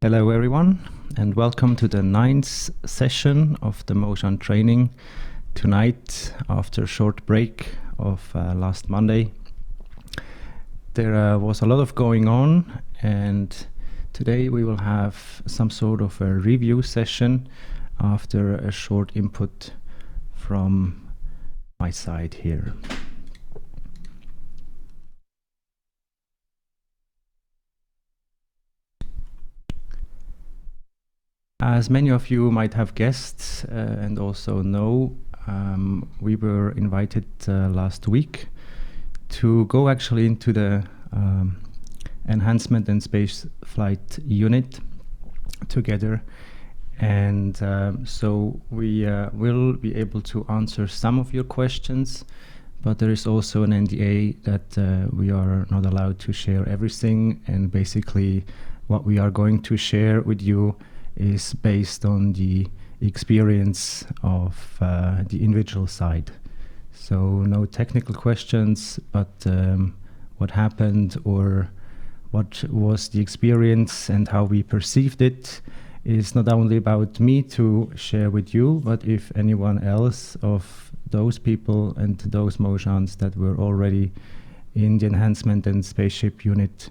Hello everyone, and welcome to the 9th session of the Mozhan training. Tonight, after a short break of last Monday, there was a lot of going on, and today we will have some sort of a review session after a short input from my side here. As many of you might have guessed and also know, we were invited last week to go actually into the enhancement and space flight unit together. And so we will be able to answer some of your questions, but there is also an NDA that we are not allowed to share everything. And basically what we are going to share with you is based on the experience of the individual side. So no technical questions, but what happened or what was the experience and how we perceived it is not only about me to share with you, but if anyone else of those people and those Mozhans that were already in the enhancement and spaceship unit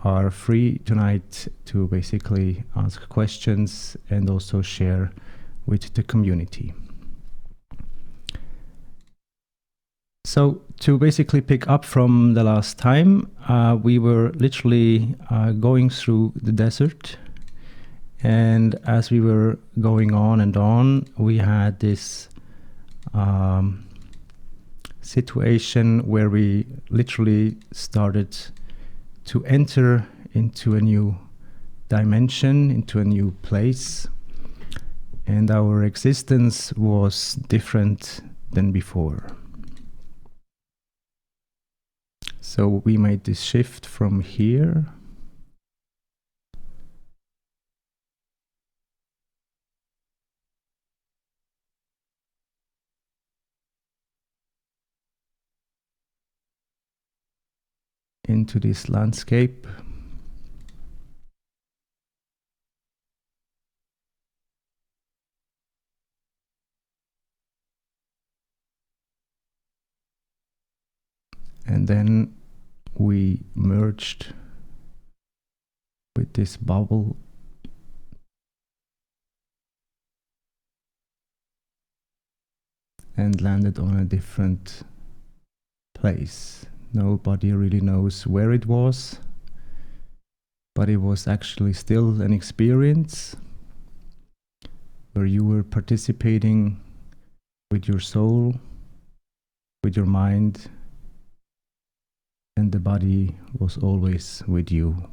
are free tonight to basically ask questions and also share with the community. So to basically pick up from the last time, we were literally going through the desert, and as we were going on, we had this situation where we literally started to enter into a new dimension, into a new place, and our existence was different than before. So we made this shift from here into this landscape. And then we merged with this bubble and landed on a different place. Nobody really knows where it was, but it was actually still an experience where you were participating with your soul, with your mind, and the body was always with you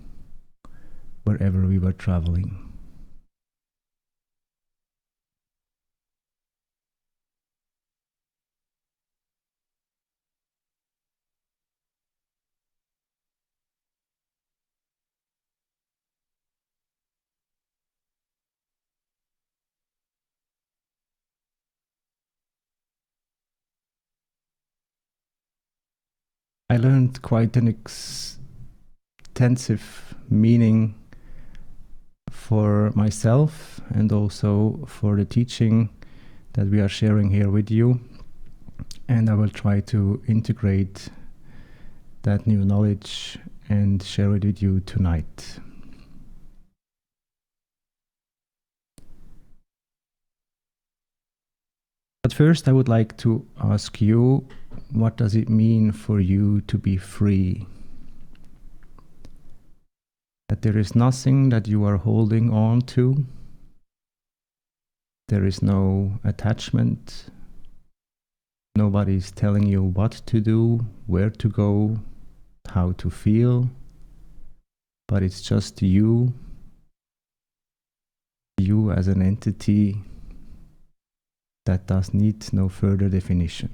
wherever we were traveling. I learned quite an extensive meaning for myself and also for the teaching that we are sharing here with you. And I will try to integrate that new knowledge and share it with you tonight. But first, I would like to ask you, what does it mean for you to be free? That there is nothing that you are holding on to. There is no attachment. Nobody is telling you what to do, where to go, how to feel. But it's just you as an entity that does need no further definition.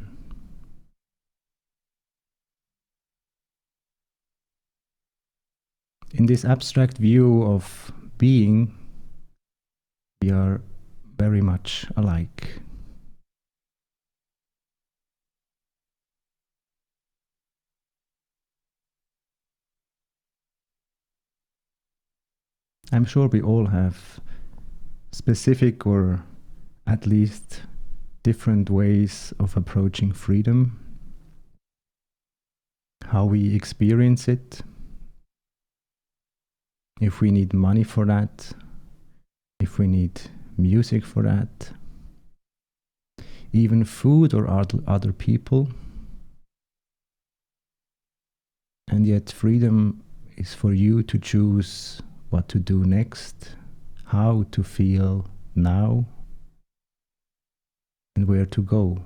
In this abstract view of being, we are very much alike. I'm sure we all have specific or at least different ways of approaching freedom, how we experience it, if we need money for that, if we need music for that, even food or other people. And yet freedom is for you to choose what to do next, how to feel now, and where to go.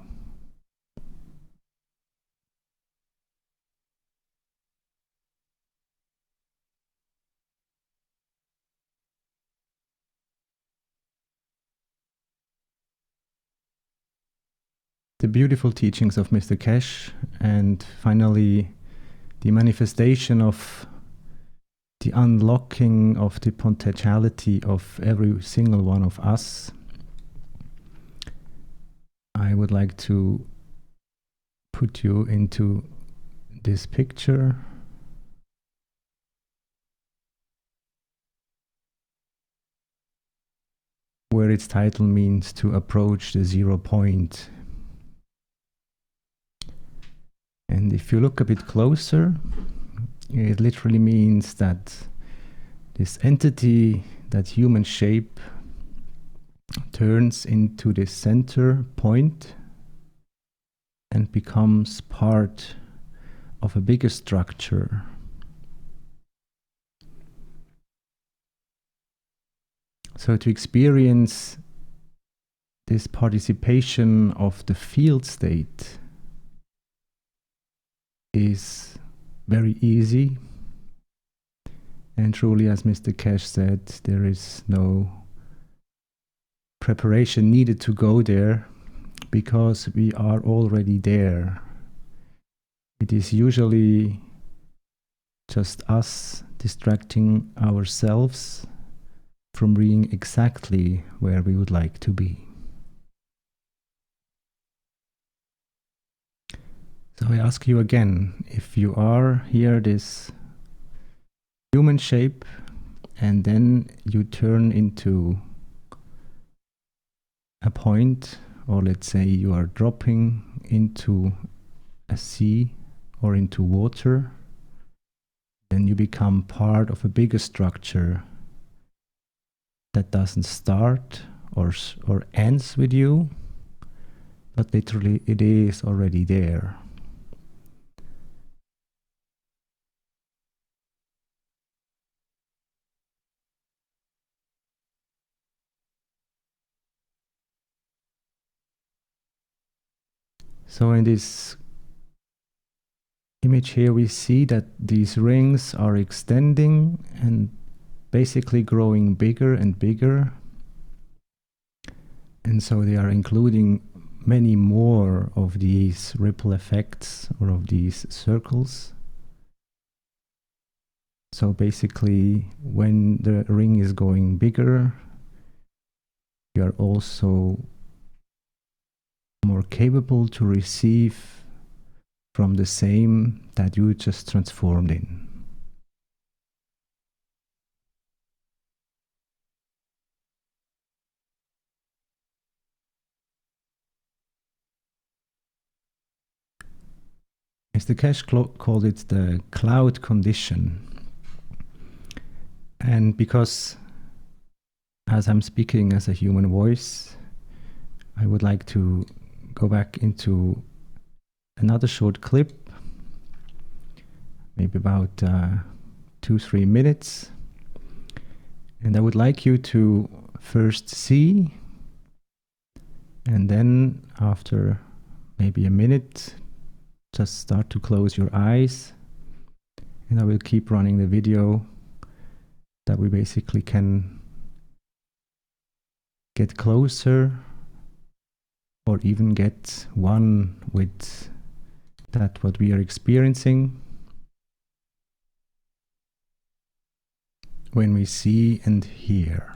The beautiful teachings of Mr. Kesh, and finally the manifestation of the unlocking of the potentiality of every single one of us. I would like to put you into this picture. Where its title means to approach the 0 point. And if you look a bit closer, it literally means that this entity, that human shape, turns into this center point and becomes part of a bigger structure. So to experience this participation of the field state is very easy. And truly, as Mr. Kesh said, there is no preparation needed to go there because we are already there. It is usually just us distracting ourselves from being exactly where we would like to be. So I ask you again, if you are here, this human shape, and then you turn into a point, or let's say you are dropping into a sea or into water, then you become part of a bigger structure that doesn't start or ends with you, but literally it is already there. So in this image here, we see that these rings are extending and basically growing bigger and bigger. And so they are including many more of these ripple effects or of these circles. So basically, when the ring is going bigger, you are also more capable to receive from the same that you just transformed in. Mr. Kesh called it the cloud condition. And because as I'm speaking as a human voice, I would like to go back into another short clip, maybe about 2-3 minutes. And I would like you to first see, and then after maybe a minute, just start to close your eyes. And I will keep running the video that we basically can get closer or even get one with that what we are experiencing when we see and hear.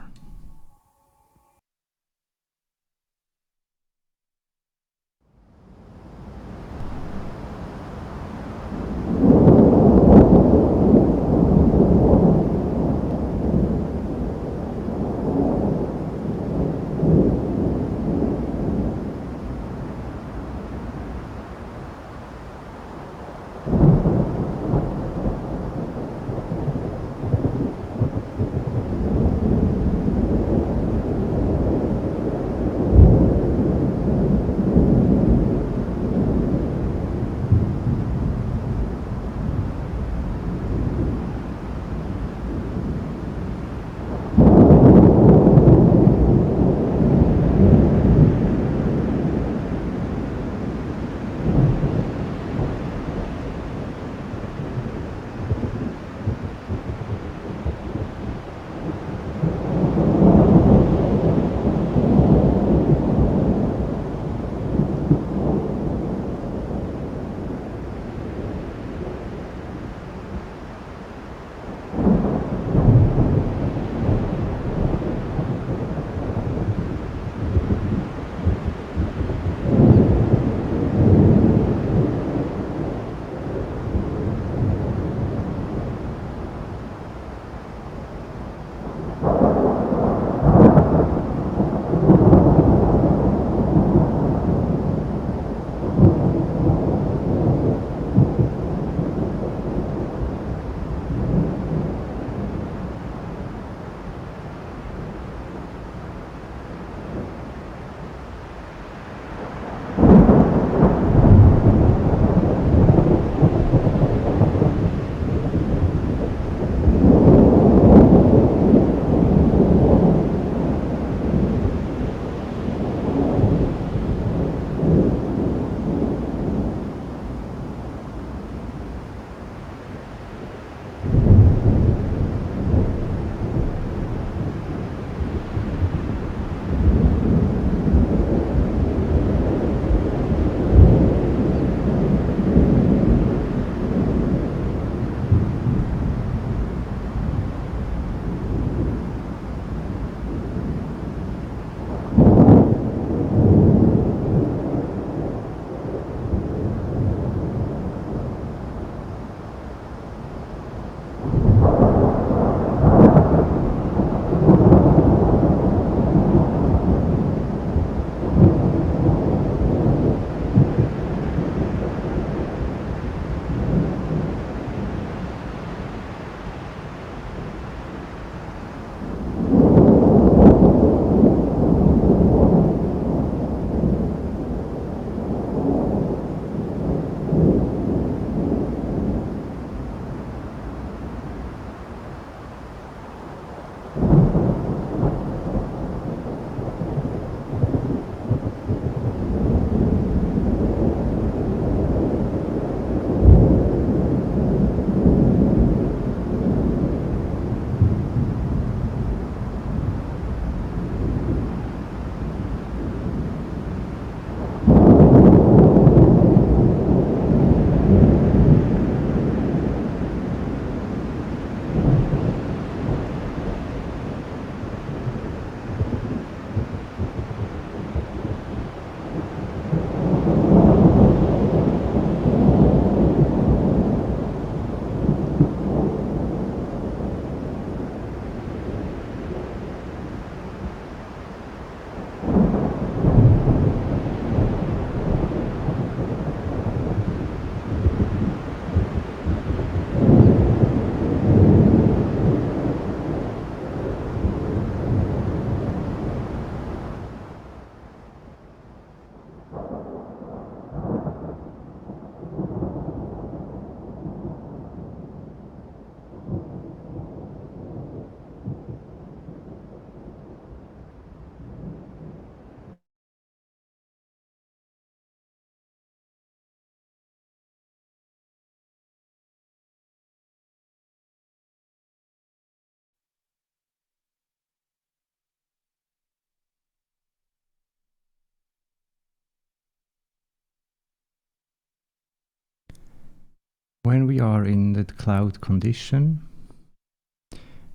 When we are in the cloud condition,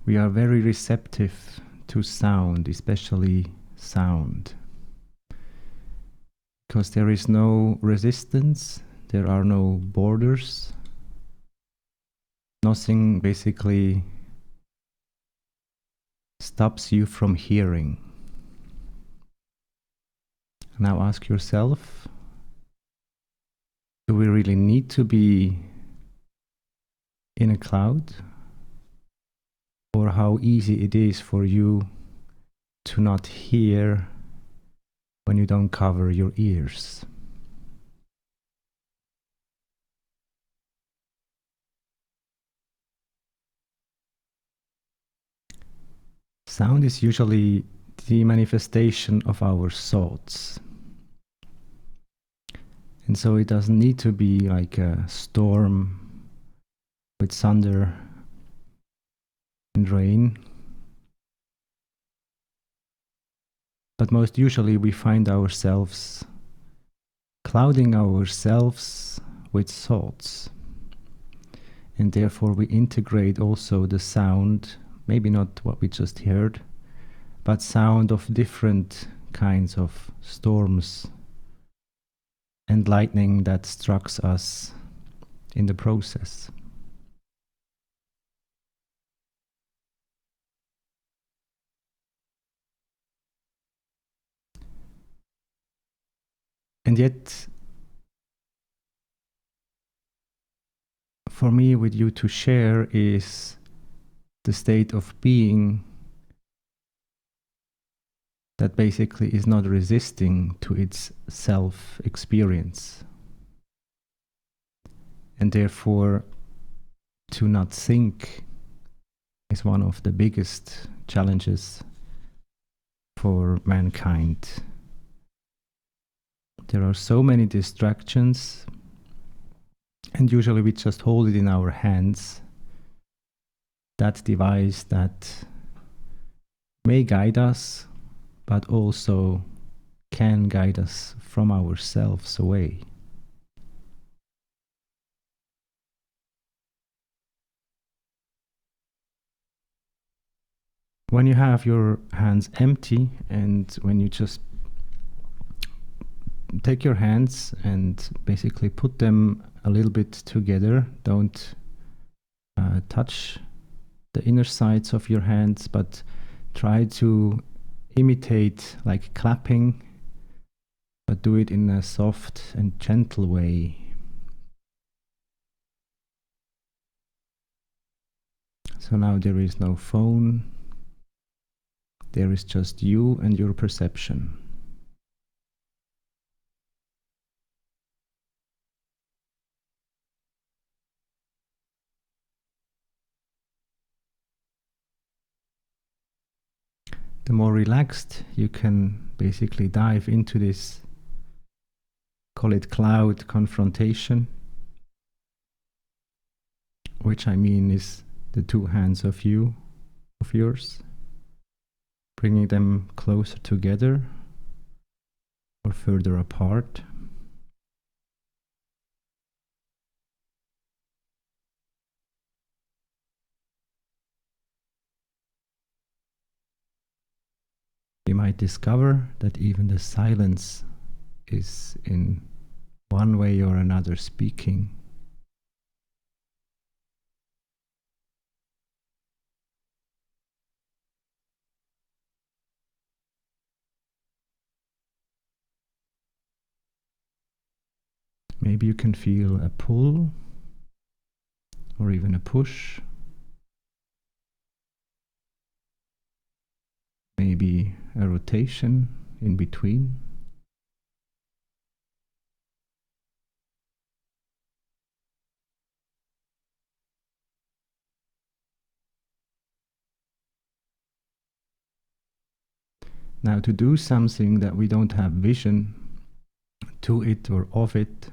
we are very receptive to sound, especially sound, because there is no resistance, there are no borders, nothing basically stops you from hearing. Now ask yourself, do we really need to be in a cloud? Or how easy it is for you to not hear when you don't cover your ears? Sound is usually the manifestation of our thoughts. And so it doesn't need to be like a storm with thunder and rain. But most usually we find ourselves clouding ourselves with thoughts. And therefore we integrate also the sound, maybe not what we just heard, but sound of different kinds of storms and lightning that strikes us in the process. And yet, for me, with you to share is the state of being that basically is not resisting to its self-experience. And therefore, to not think is one of the biggest challenges for mankind. There are so many distractions, and usually we just hold it in our hands, that device that may guide us, but also can guide us from ourselves away. When you have your hands empty and when you just take your hands and basically put them a little bit together, don't touch the inner sides of your hands, but try to imitate like clapping, but do it in a soft and gentle way. So now there is no phone, there is just you and your perception. The more relaxed you can basically dive into this, call it cloud confrontation, which I mean is the two hands of yours, bringing them closer together or further apart. You might discover that even the silence is in one way or another speaking. Maybe you can feel a pull or even a push. Maybe a rotation in between. Now, to do something that we don't have vision to it or of it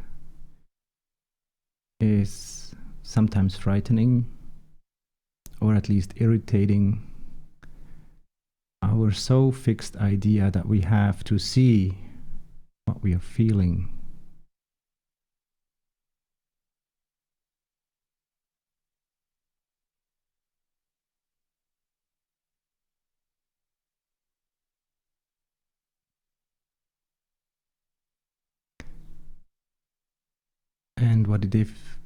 is sometimes frightening, or at least irritating. Our so fixed idea that we have to see what we are feeling. And what if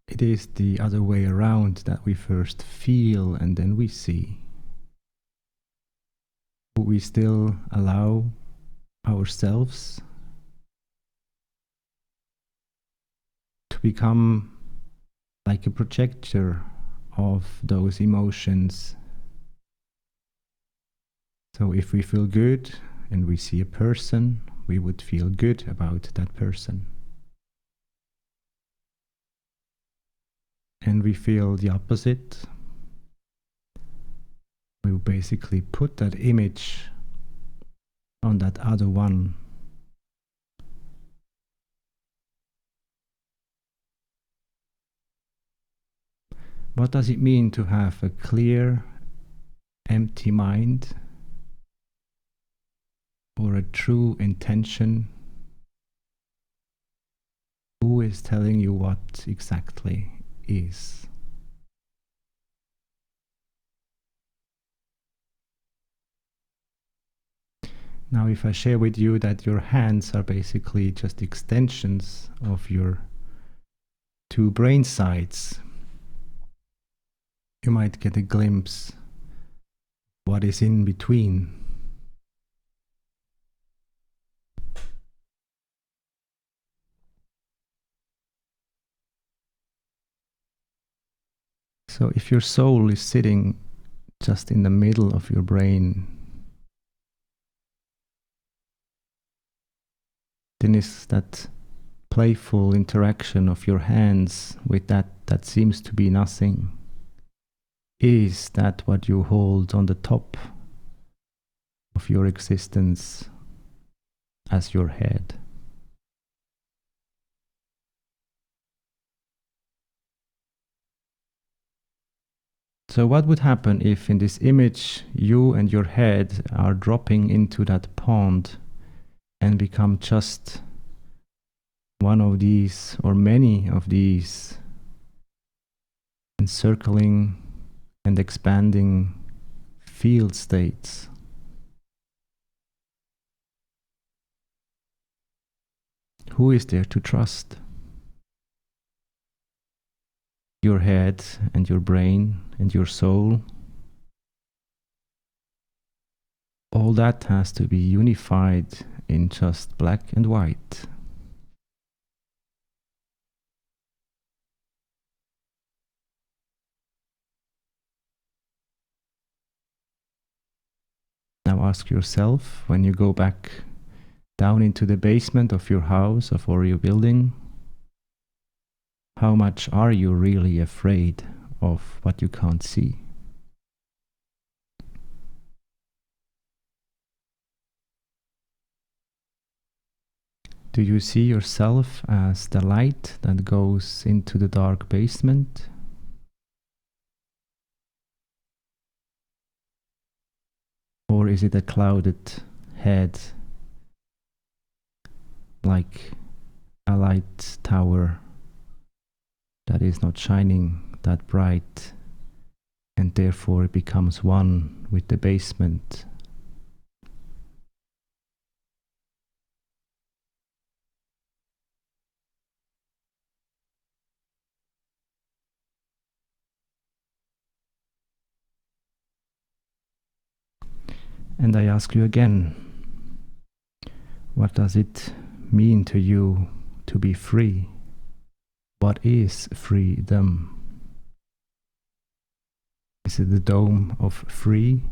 it is the other way around, that we first feel and then we see? Would we still allow ourselves to become like a projector of those emotions? So if we feel good and we see a person, we would feel good about that person. And we feel the opposite, we will basically put that image on that other one. What does it mean to have a clear, empty mind, or a true intention? Who is telling you what exactly is? Now, if I share with you that your hands are basically just extensions of your two brain sides, you might get a glimpse what is in between. So if your soul is sitting just in the middle of your brain, then is that playful interaction of your hands with that seems to be nothing. Is that what you hold on the top of your existence as your head? So what would happen if in this image you and your head are dropping into that pond and become just one of these or many of these encircling and expanding field states? Who is there to trust? Your head and your brain and your soul? All that has to be unified in just black and white. Now ask yourself, when you go back down into the basement of your house or your building, how much are you really afraid of what you can't see? Do you see yourself as the light that goes into the dark basement? Or is it a clouded head, like a light tower that is not shining that bright, and therefore it becomes one with the basement? And I ask you again, what does it mean to you to be free? What is freedom? Is it the dome of free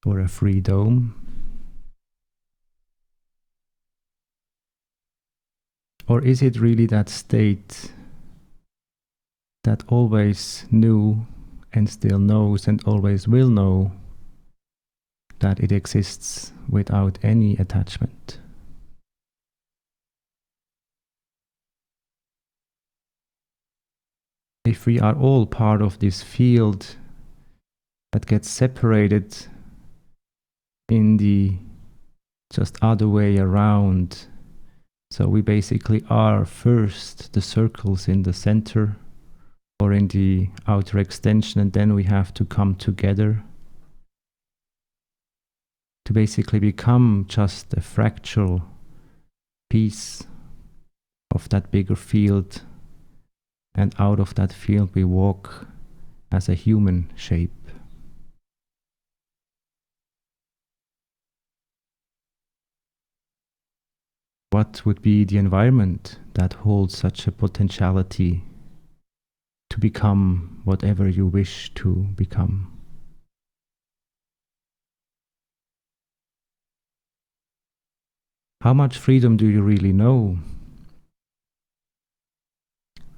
or a free dome? Or is it really that state that always knew and still knows and always will know that it exists without any attachment? If we are all part of this field that gets separated in the just other way around, so we basically are first the circles in the center or in the outer extension, and then we have to come together to basically become just a fractal piece of that bigger field, and out of that field we walk as a human shape. What would be the environment that holds such a potentiality to become whatever you wish to become? How much freedom do you really know?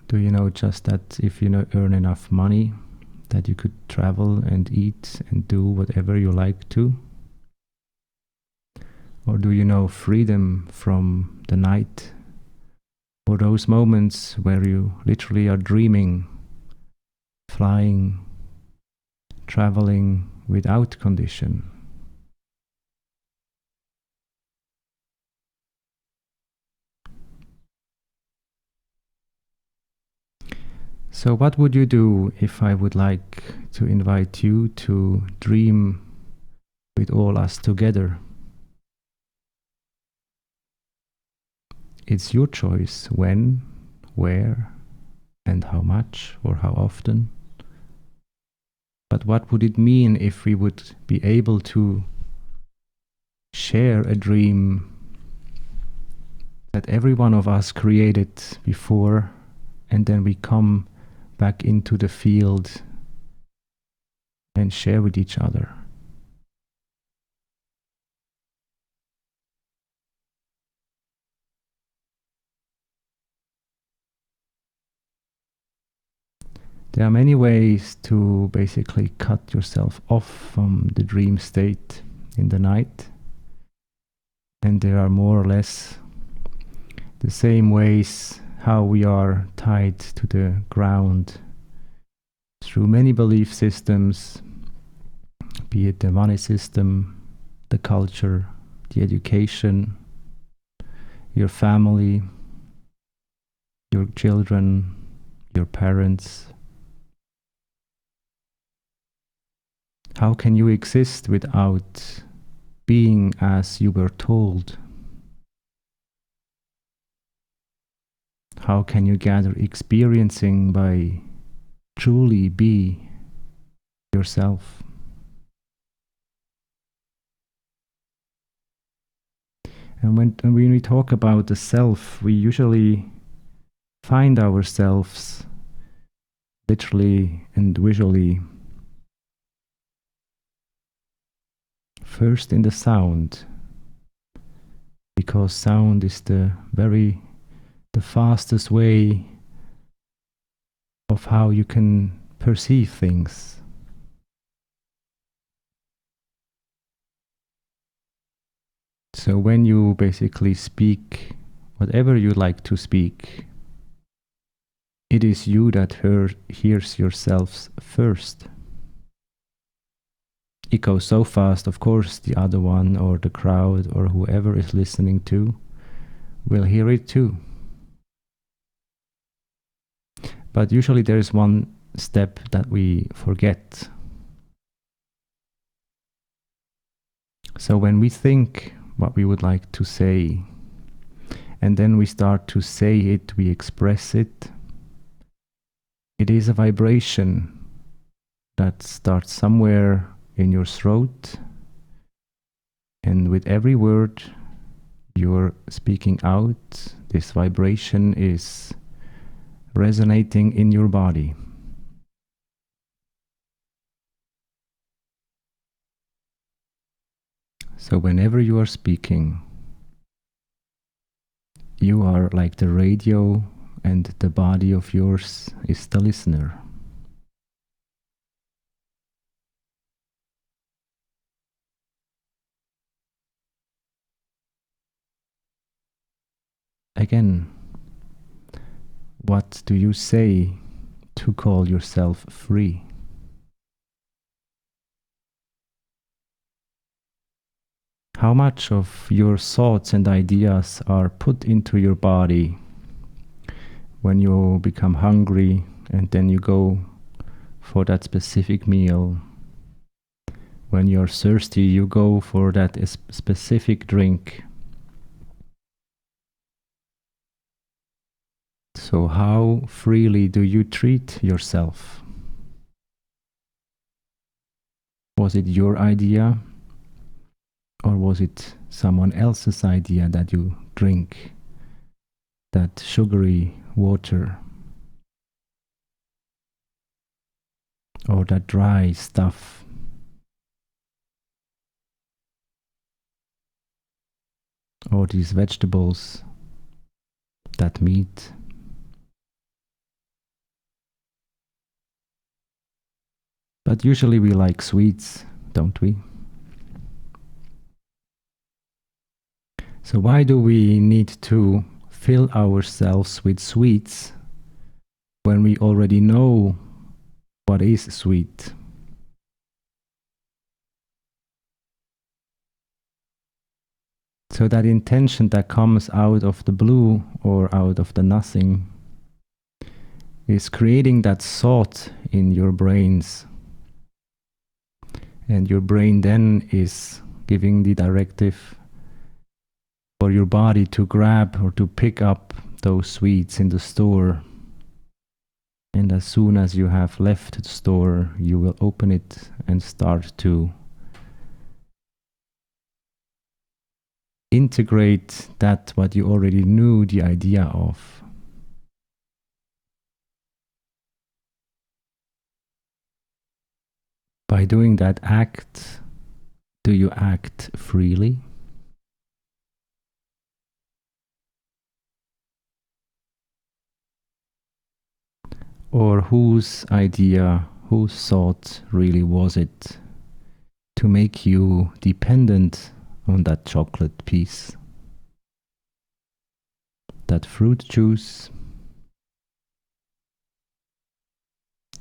Do you know just that if you earn enough money, that you could travel and eat and do whatever you like to? Or do you know freedom from the night, or those moments where you literally are dreaming, flying, traveling without condition? So what would you do if I would like to invite you to dream with all us together? It's your choice when, where, and how much or how often. But what would it mean if we would be able to share a dream that every one of us created before, and then we come back into the field and share with each other. There are many ways to basically cut yourself off from the dream state in the night, and there are more or less the same ways how we are tied to the ground through many belief systems, be it the money system, the culture, the education, your family, your children, your parents. How can you exist without being as you were told? How can you gather experiencing by truly be yourself? And when we talk about the self, we usually find ourselves literally and visually first in the sound, because sound is the fastest way of how you can perceive things. So when you basically speak whatever you like to speak, it is you that hears yourselves first. It goes so fast, of course, the other one or the crowd or whoever is listening to will hear it too. But usually there is one step that we forget. So when we think what we would like to say, and then we start to say it, we express it, it is a vibration that starts somewhere in your throat, and with every word you're speaking out, this vibration is resonating in your body. So whenever you are speaking, you are like the radio and the body of yours is the listener. Again, what do you say to call yourself free? How much of your thoughts and ideas are put into your body when you become hungry and then you go for that specific meal? When you're thirsty, you go for that specific drink. So how freely do you treat yourself? Was it your idea? Or was it someone else's idea that you drink that sugary water or that dry stuff? Or these vegetables, that meat? But usually we like sweets, don't we? So why do we need to fill ourselves with sweets when we already know what is sweet? So that intention that comes out of the blue or out of the nothing is creating that thought in your brains. And your brain then is giving the directive for your body to grab or to pick up those sweets in the store. And as soon as you have left the store, you will open it and start to integrate that what you already knew the idea of. By doing that act, do you act freely? Or whose idea, whose thought really was it to make you dependent on that chocolate piece, that fruit juice,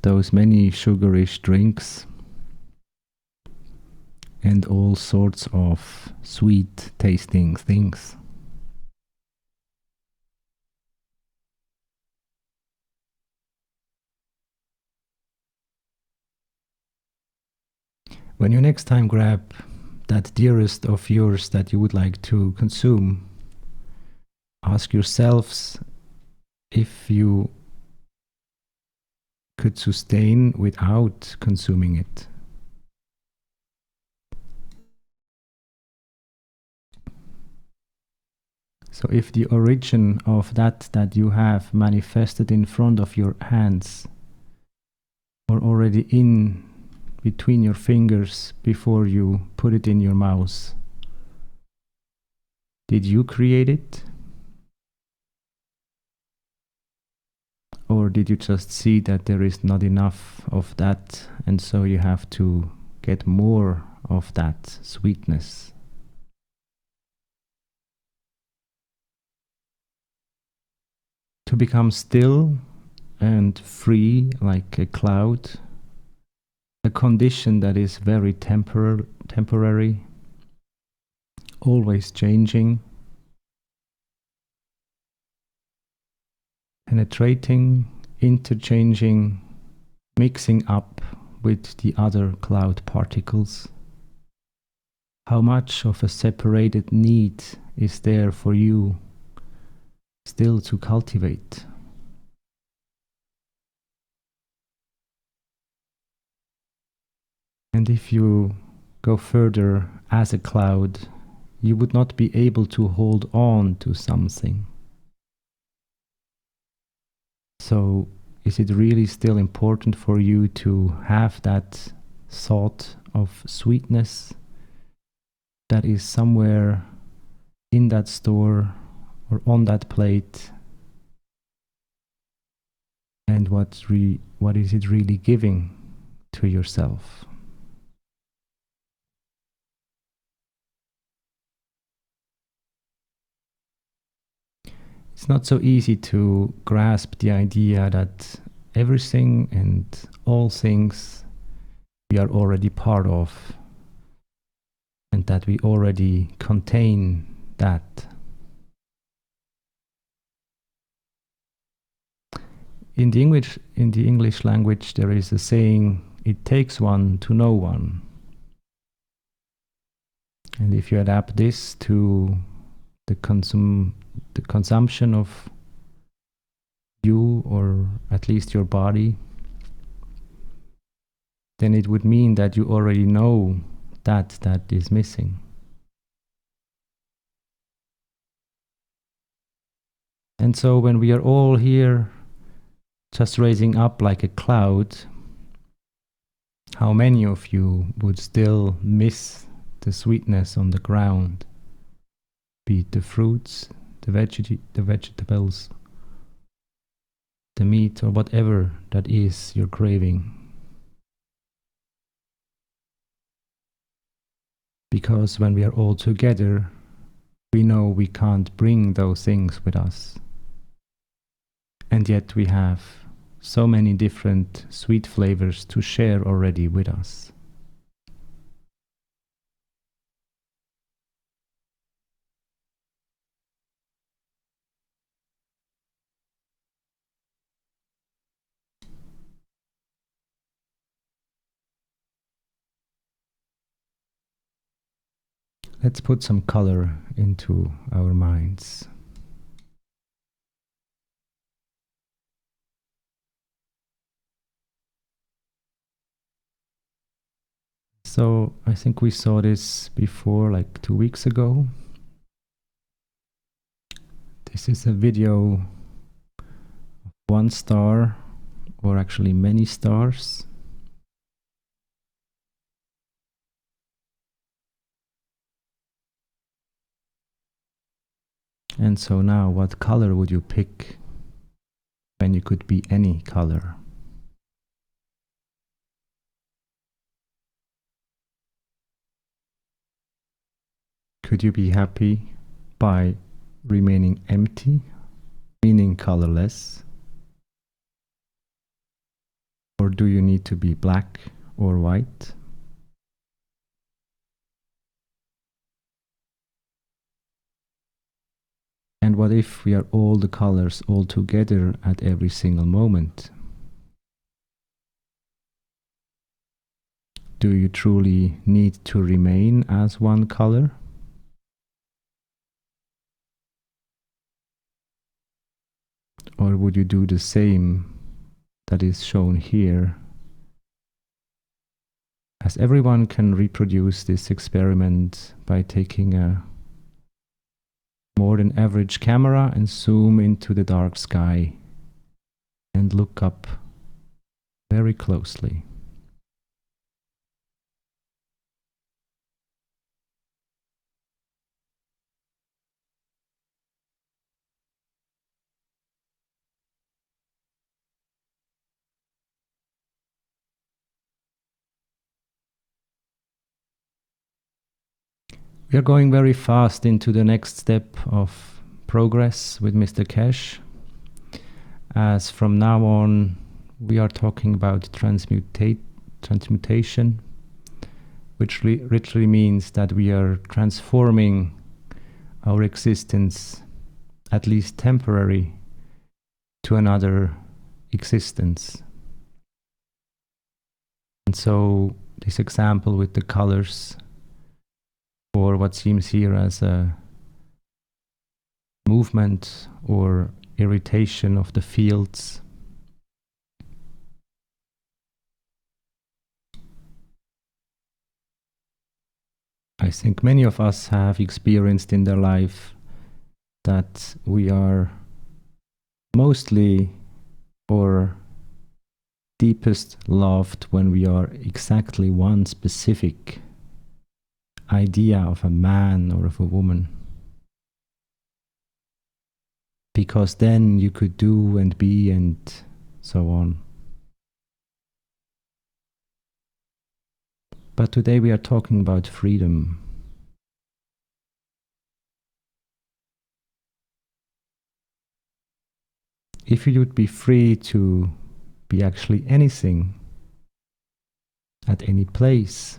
those many sugarish drinks, and all sorts of sweet tasting things? When you next time grab that dearest of yours that you would like to consume, ask yourselves if you could sustain without consuming it. So if the origin of that you have manifested in front of your hands, or already in between your fingers before you put it in your mouth, did you create it? Or did you just see that there is not enough of that, and so you have to get more of that sweetness? To become still and free like a cloud, a condition that is very temporary, always changing, penetrating, interchanging, mixing up with the other cloud particles. How much of a separated need is there for you still to cultivate? And if you go further as a cloud, you would not be able to hold on to something. So, is it really still important for you to have that thought of sweetness that is somewhere in that store or on that plate? And what is it really giving to yourself? It's not so easy to grasp the idea that everything and all things we are already part of, and that we already contain that. In the English language, there is a saying, "It takes one to know one." And if you adapt this to the consumption of you, or at least your body, then it would mean that you already know that is missing. And so when we are all here just raising up like a cloud, how many of you would still miss the sweetness on the ground? Be it the fruits, the vegetables, the meat, or whatever that is you're craving. Because when we are all together, we know we can't bring those things with us. And yet we have so many different sweet flavors to share already with us. Let's put some color into our minds. So I think we saw this before, like 2 weeks ago. This is a video of one star, or actually many stars. And so now, what color would you pick when you could be any color? Could you be happy by remaining empty, meaning colorless? Or do you need to be black or white? And what if we are all the colors all together at every single moment? Do you truly need to remain as one color? Or would you do the same that is shown here? As everyone can reproduce this experiment by taking a more than average camera and zoom into the dark sky and look up very closely. We are going very fast into the next step of progress with Mr. Cash, as from now on we are talking about transmutation, which literally means that we are transforming our existence, at least temporary, to another existence. And so this example with the colors, or what seems here as a movement or irritation of the fields, I think many of us have experienced in their life that we are mostly or deepest loved when we are exactly one specific idea of a man or of a woman. Because then you could do and be and so on. But today we are talking about freedom. If you would be free to be actually anything, at any place,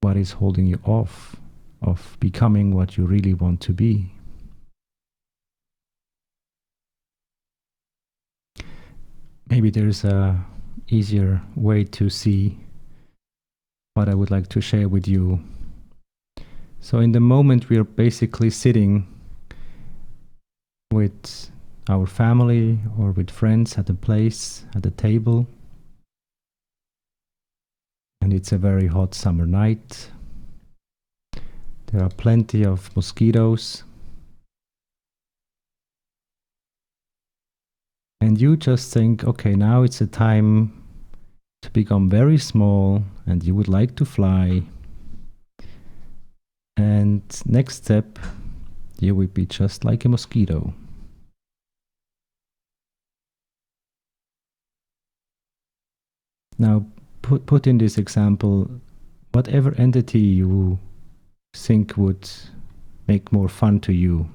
what is holding you off of becoming what you really want to be? Maybe there's a easier way to see what I would like to share with you. So in the moment we are basically sitting with our family or with friends at a place, at a table, and it's a very hot summer night. There are plenty of mosquitoes. And you just think, okay, now it's a time to become very small and you would like to fly. And next step, you would be just like a mosquito. Now, put in this example, whatever entity you think would make more fun to you,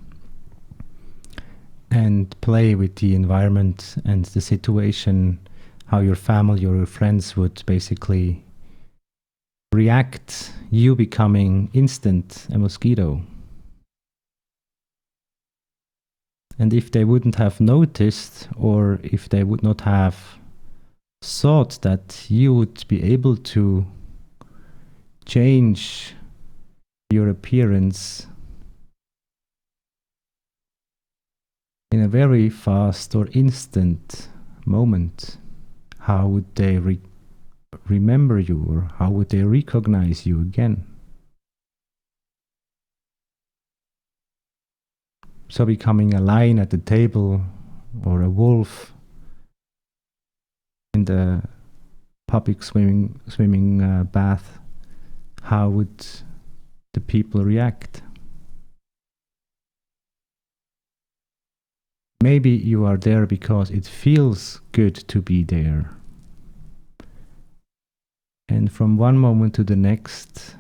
and play with the environment and the situation, how your family or your friends would basically react, you becoming instant a mosquito. And if they wouldn't have noticed, or if they would not have thought that you would be able to change your appearance in a very fast or instant moment, how would they remember you, or how would they recognize you again? So becoming a lion at the table or a wolf in the public swimming bath, how would the people react? Maybe you are there because it feels good to be there. And from one moment to the next,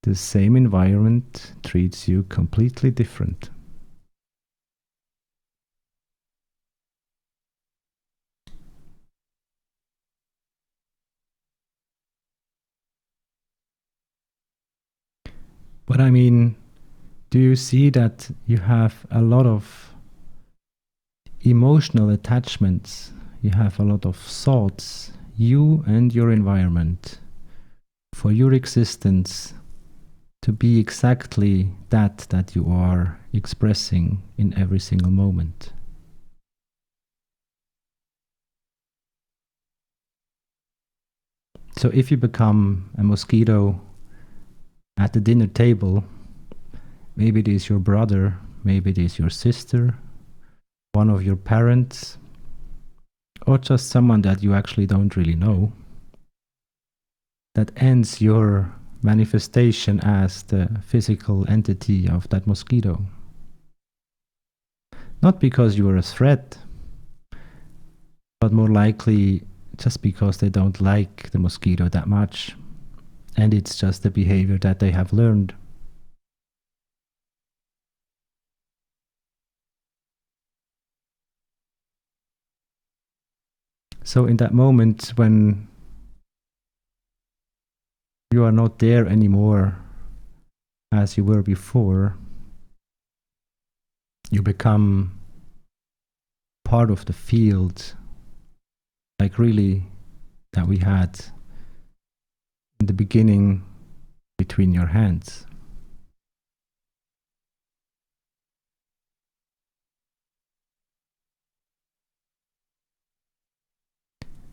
the same environment treats you completely different. But I mean, do you see that you have a lot of emotional attachments? You have a lot of thoughts, you and your environment, for your existence to be exactly that you are expressing in every single moment. So if you become a mosquito at the dinner table, maybe it is your brother, maybe it is your sister, one of your parents, or just someone that you actually don't really know, that ends your manifestation as the physical entity of that mosquito. Not because you are a threat, but more likely just because they don't like the mosquito that much, and it's just the behavior that they have learned. So in that moment when you are not there anymore as you were before, you become part of the field, like really that we had in the beginning between your hands.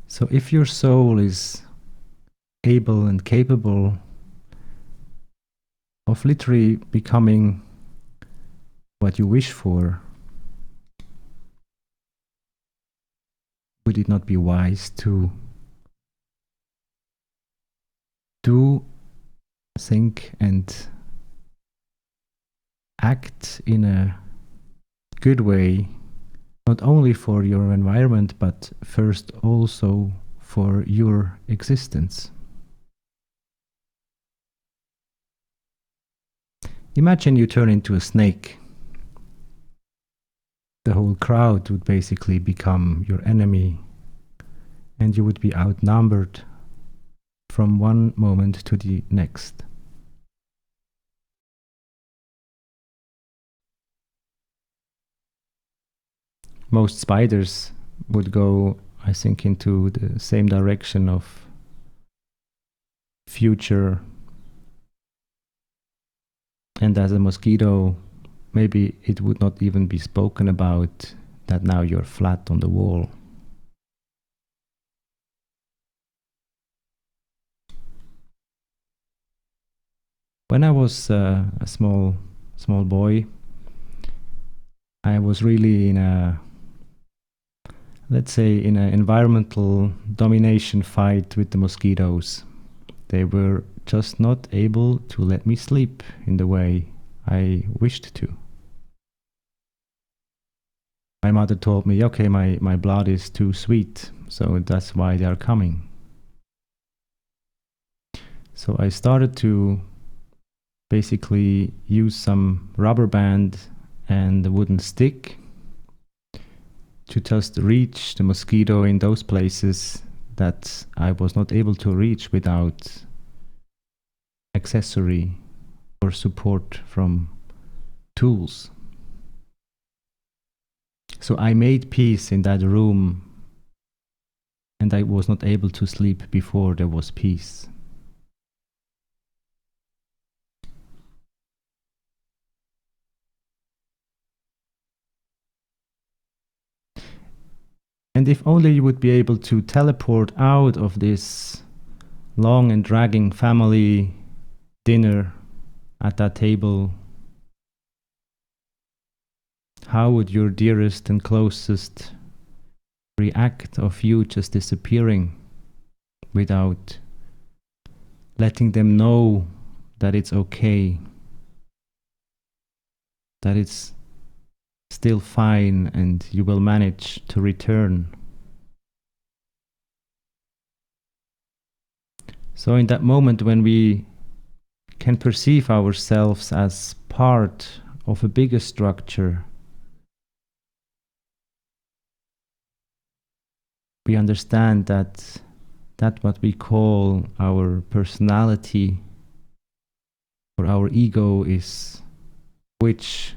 So if your soul is able and capable of literally becoming what you wish for, would it not be wise to do, think, and act in a good way, not only for your environment, but first also for your existence? Imagine you turn into a snake. The whole crowd would basically become your enemy, and you would be outnumbered from one moment to the next. Most spiders would go, I think, into the same direction of future. And as a mosquito, maybe it would not even be spoken about that now you're flat on the wall. When I was a small boy, I was really in a, let's say, in an environmental domination fight with the mosquitoes. They were just not able to let me sleep in the way I wished to. My mother told me, okay, my blood is too sweet, so that's why they are coming. So I started to basically use some rubber band and a wooden stick to just reach the mosquito in those places that I was not able to reach without accessory or support from tools. So I made peace in that room, and I was not able to sleep before there was peace. And if only you would be able to teleport out of this long and dragging family dinner at that table, how would your dearest and closest react of you just disappearing? without letting them know that it's okay, that it's still fine and you will manage to return. So in that moment when we can perceive ourselves as part of a bigger structure, we understand that what we call our personality or our ego is which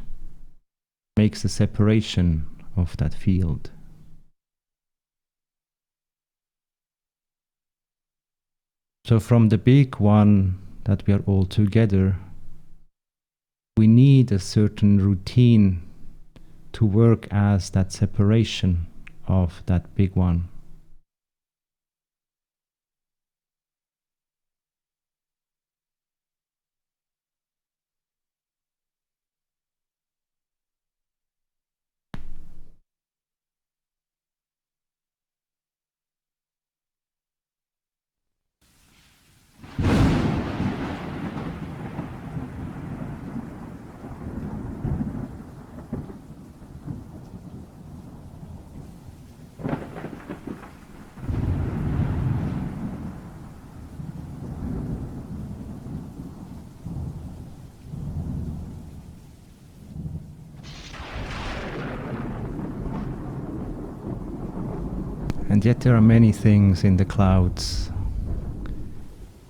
makes the separation of that field. So from the big one that we are all together, we need a certain routine to work as that separation of that big one. And yet there are many things in the clouds.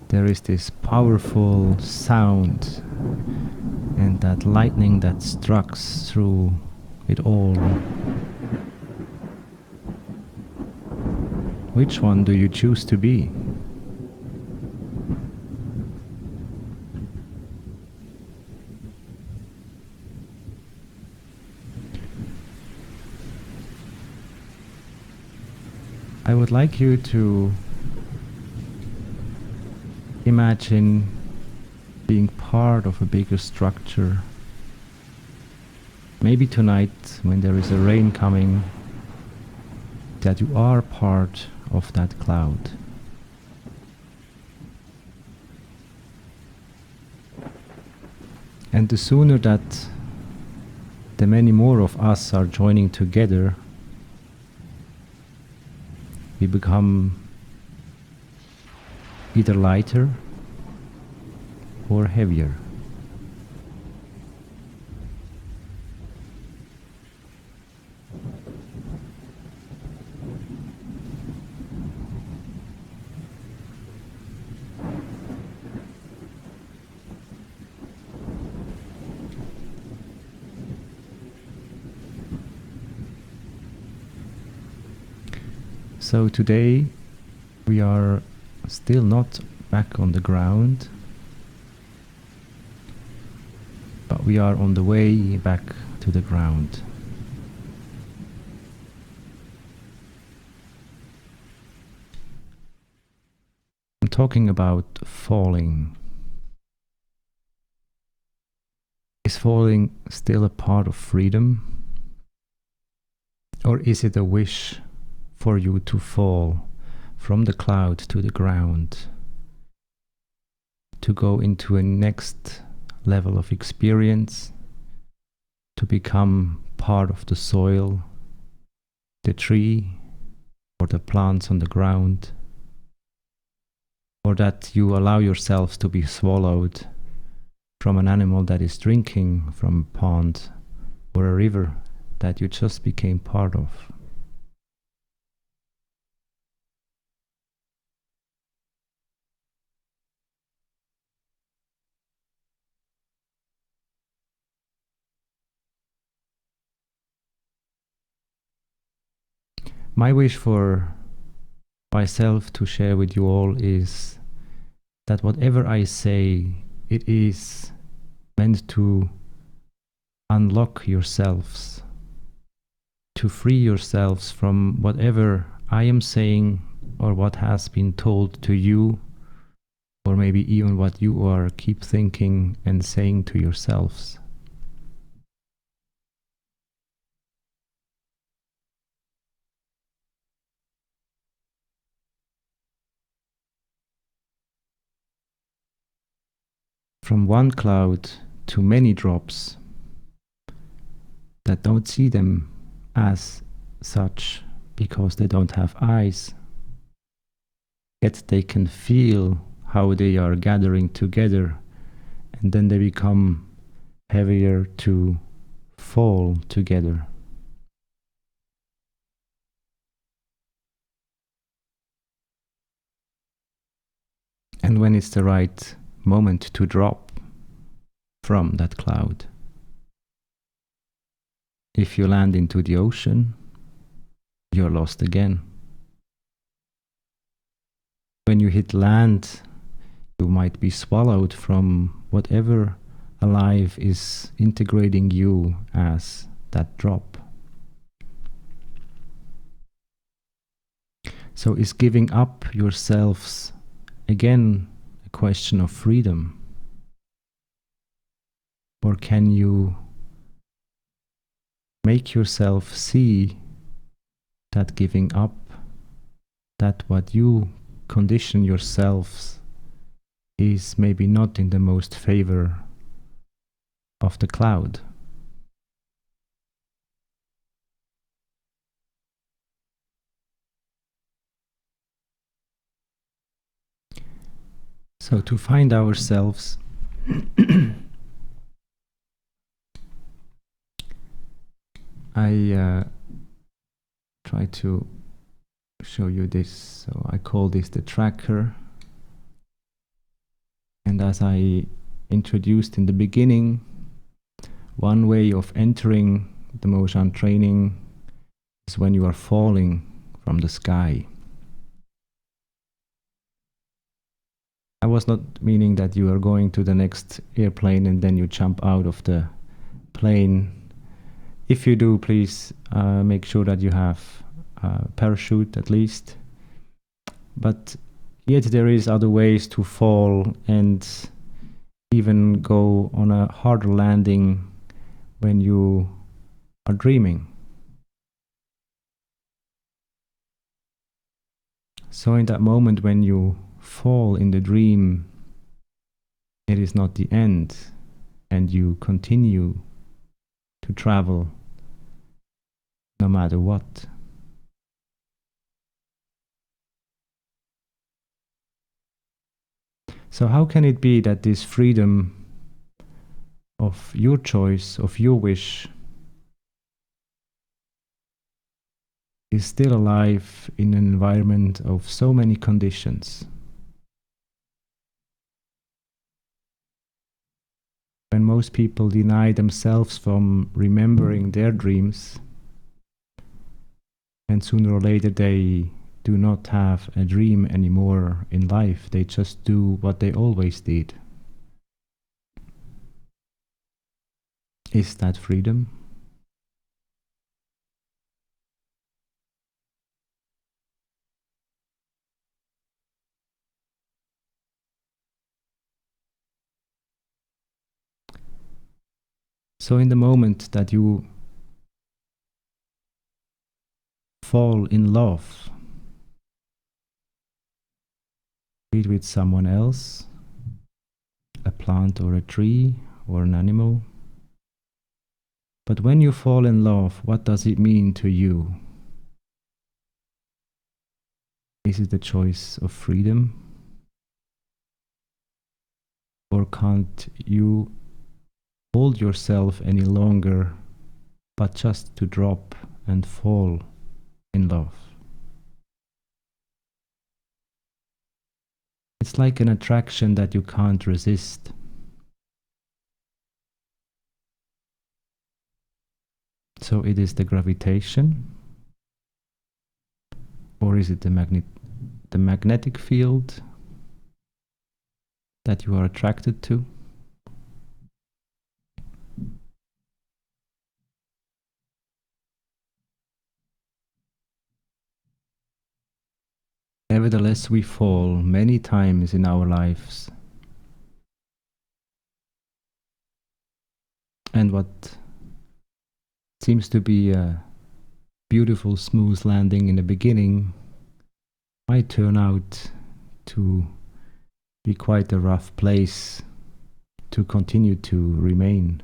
There is this powerful sound and that lightning that strikes through it all. Which one do you choose to be? I would like you to imagine being part of a bigger structure. Maybe tonight, when there is a rain coming, that you are part of that cloud. And the sooner that the many more of us are joining together, we become either lighter or heavier. So today we are still not back on the ground, but we are on the way back to the ground. I'm talking about falling. Is falling still a part of freedom? Or is it a wish for you to fall from the cloud to the ground, to go into a next level of experience, to become part of the soil, the tree, or the plants on the ground, or that you allow yourselves to be swallowed from an animal that is drinking from a pond or a river that you just became part of. My wish for myself to share with you all is that whatever I say, it is meant to unlock yourselves, to free yourselves from whatever I am saying or what has been told to you, or maybe even what you are keep thinking and saying to yourselves. from one cloud to many drops that don't see them as such because they don't have eyes, yet they can feel how they are gathering together, and then they become heavier to fall together. And when it's the right moment to drop from that cloud, if you land into the ocean, you're lost again. When you hit land, you might be swallowed from whatever alive is integrating you as that drop. So is giving up yourselves again a question of freedom? Or can you make yourself see that giving up, that what you condition yourselves is maybe not in the most favor of the cloud? So to find ourselves, I try to show you this. So I call this the tracker. And as I introduced in the beginning, one way of entering the Mozhan training is when you are falling from the sky. I was not meaning that you are going to the next airplane and then you jump out of the plane. If you do, please make sure that you have a parachute at least. But yet there is other ways to fall and even go on a harder landing when you are dreaming. So in that moment when you fall in the dream, it is not the end, and you continue to travel no matter what. So how can it be that this freedom of your choice, of your wish, is still alive in an environment of so many conditions? When most people deny themselves from remembering their dreams, and sooner or later they do not have a dream anymore in life, they just do what they always did. Is that freedom? So in the moment that you fall in love, be it with someone else, a plant or a tree or an animal, but when you fall in love, what does it mean to you? Is it the choice of freedom? Or can't you hold yourself any longer, but just to drop and fall in love? It's like an attraction that you can't resist. So it is the gravitation, or is it the magnetic field that you are attracted to? Nevertheless, we fall many times in our lives. And what seems to be a beautiful, smooth landing in the beginning might turn out to be quite a rough place to continue to remain.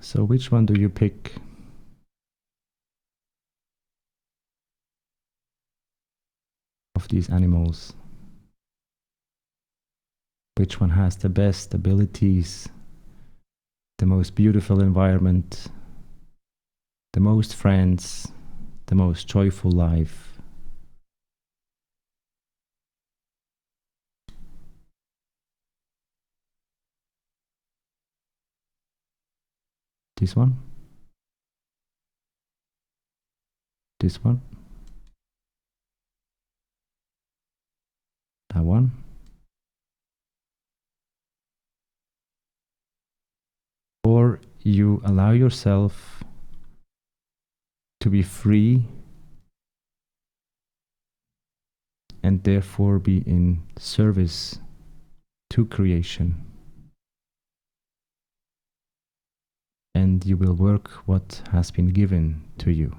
So which one do you pick? Of these animals? Which one has the best abilities, the most beautiful environment, the most friends, the most joyful life? This one? This one? That one? Or you allow yourself to be free and therefore be in service to creation. And you will work what has been given to you.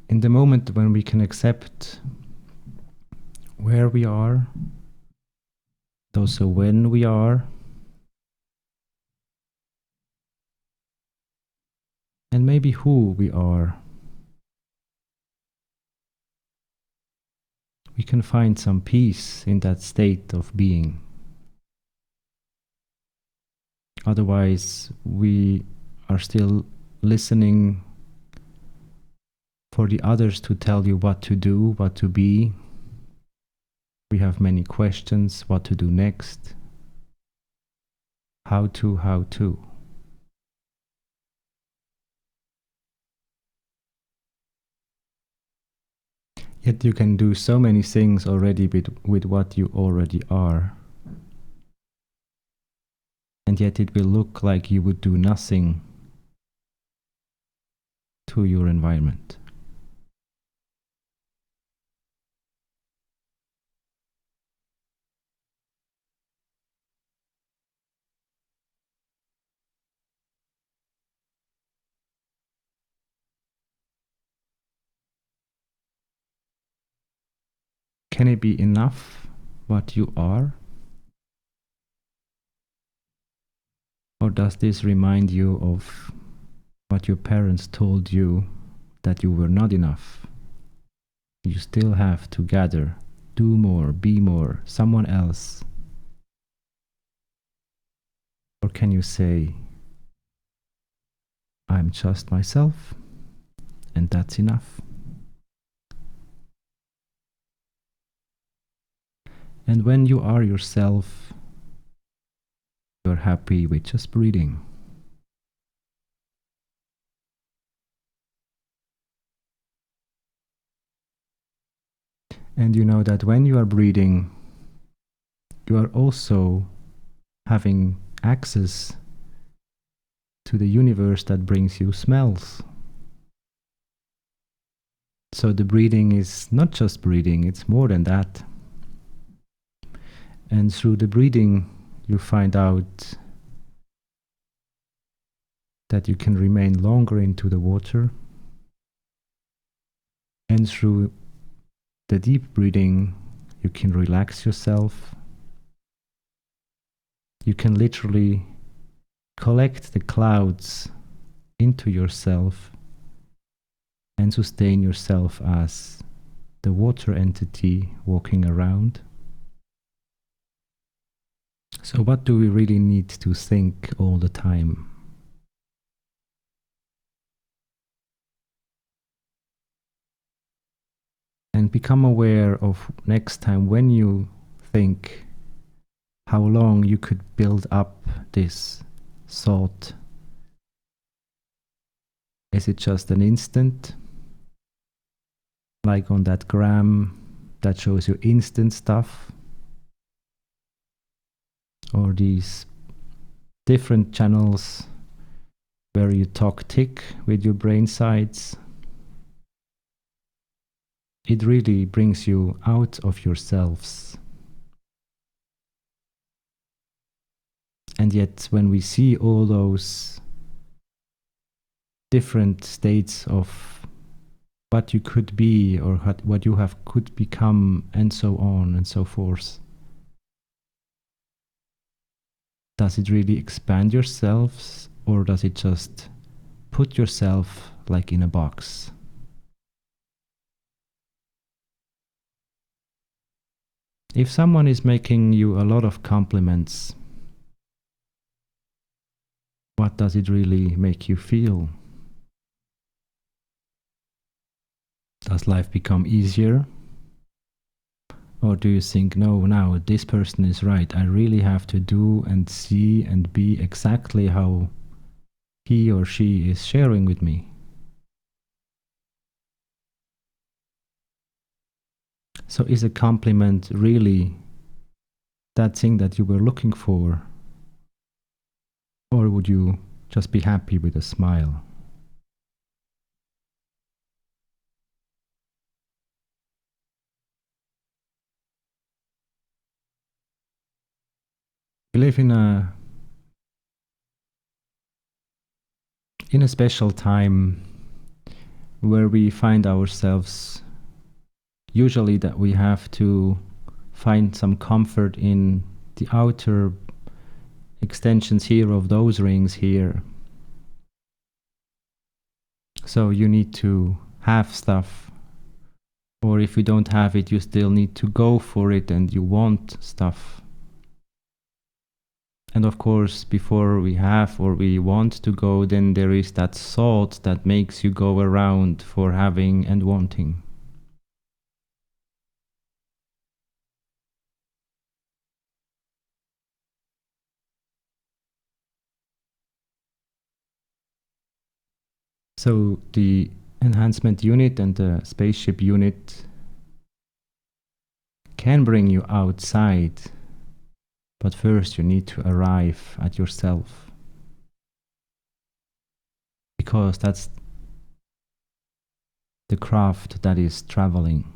In the moment when we can accept where we are, also when we are, and maybe who we are, we can find some peace in that state of being. Otherwise, we are still listening for the others to tell you what to do, what to be. We have many questions, what to do next, how to. Yet you can do so many things already with what you already are. And yet it will look like you would do nothing to your environment. Can it be enough what you are? Or does this remind you of what your parents told you, that you were not enough? You still have to gather, do more, be more, someone else. Or can you say, I'm just myself, and that's enough? And when you are yourself, you're happy with just breathing. And you know that when you are breathing, you are also having access to the universe that brings you smells. So the breathing is not just breathing, it's more than that. And through the breathing, you find out that you can remain longer into the water. And through the deep breathing, you can relax yourself. You can literally collect the clouds into yourself and sustain yourself as the water entity walking around. So what do we really need to think all the time? And become aware of next time when you think how long you could build up this thought Is it just an instant? Like on that gram that shows you instant stuff? Or these different channels where you talk tick with your brain sides? It really brings you out of yourselves. And yet, when we see all those different states of what you could be or what you have could become, and so on and so forth, does it really expand yourselves, or does it just put yourself like in a box? If someone is making you a lot of compliments, what does it really make you feel? Does life become easier? Or do you think, no, now this person is right, I really have to do and see and be exactly how he or she is sharing with me? So is a compliment really that thing that you were looking for? Or would you just be happy with a smile? We live in a special time where we find ourselves usually that we have to find some comfort in the outer extensions here of those rings here. So you need to have stuff, or if you don't have it, you still need to go for it and you want stuff. And of course, before we have or we want to go, then there is that thought that makes you go around for having and wanting. So the enhancement unit and the spaceship unit can bring you outside, but first you need to arrive at yourself, because that's the craft that is traveling.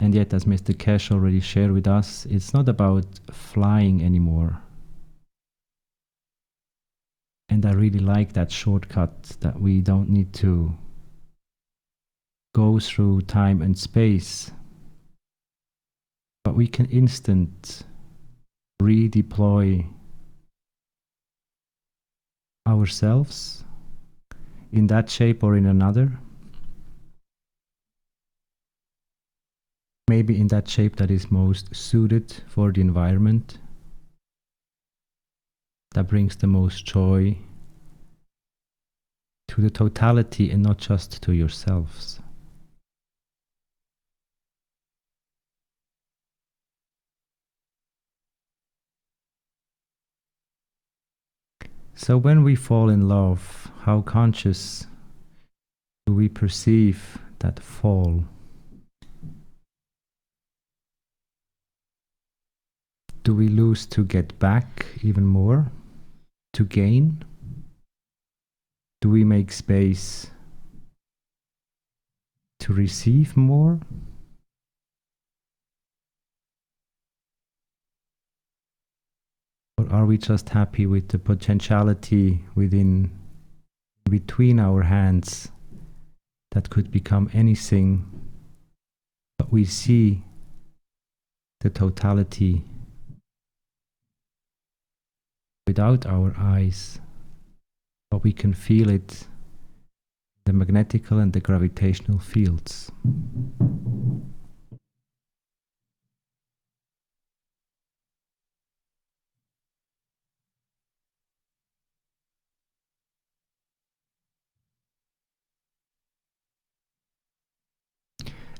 And yet, as Mr. Cash already shared with us, it's not about flying anymore. And I really like that shortcut, that we don't need to go through time and space, but we can instant redeploy ourselves in that shape or in another. Maybe in that shape that is most suited for the environment, that brings the most joy to the totality and not just to yourselves. So when we fall in love, how conscious do we perceive that fall? Do we lose to get back even more? To gain? Do we make space to receive more? Or are we just happy with the potentiality between our hands that could become anything, but we see the totality without our eyes, but we can feel it, the magnetical and the gravitational fields.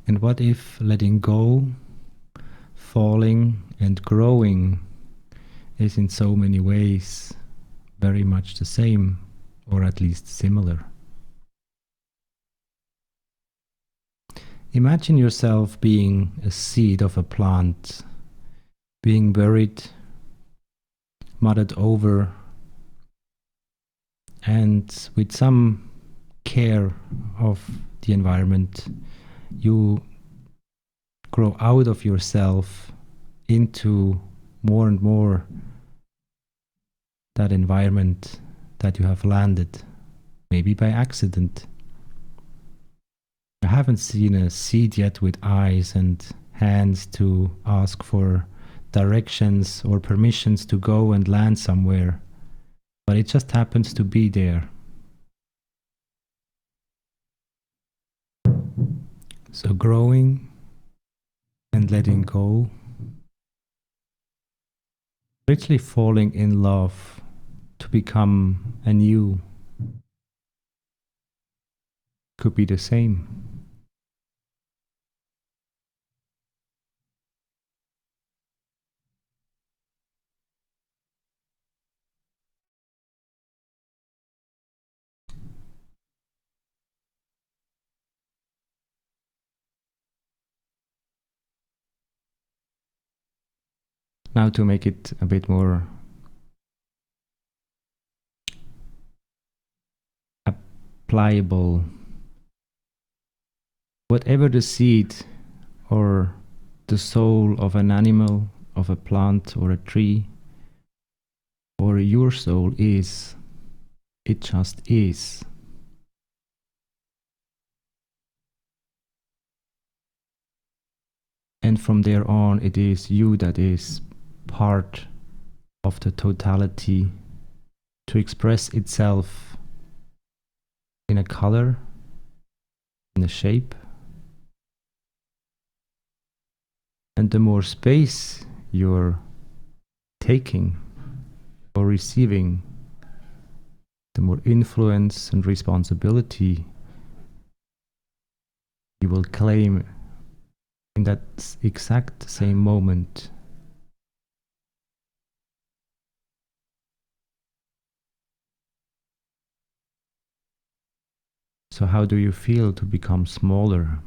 And what if letting go, falling and growing is in so many ways very much the same? or at least similar. Imagine yourself being a seed of a plant, being buried, mudded over, and with some care of the environment, you grow out of yourself into more and more that environment that you have landed, maybe by accident. I haven't seen a seed yet with eyes and hands to ask for directions or permissions to go and land somewhere, but it just happens to be there. So growing and letting go, literally falling in love to become anew, could be the same. Now to make it a bit more applicable, whatever the seed or the soul of an animal, of a plant or a tree, or your soul is, it just is. And from there on, it is you that is part of the totality to express itself in a color, in a shape. And the more space you're taking or receiving, the more influence and responsibility you will claim in that exact same moment. So how do you feel to become smaller?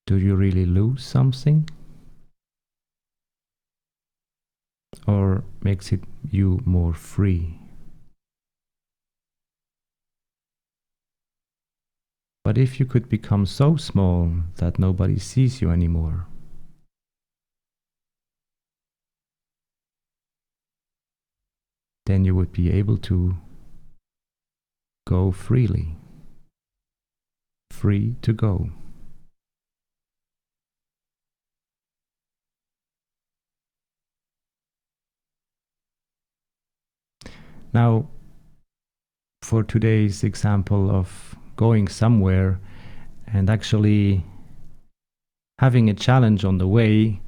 Do you really lose something? Or makes it you more free? But if you could become so small that nobody sees you anymore, then you would be able to go freely, free to go. Now, for today's example of going somewhere and actually having a challenge on the way,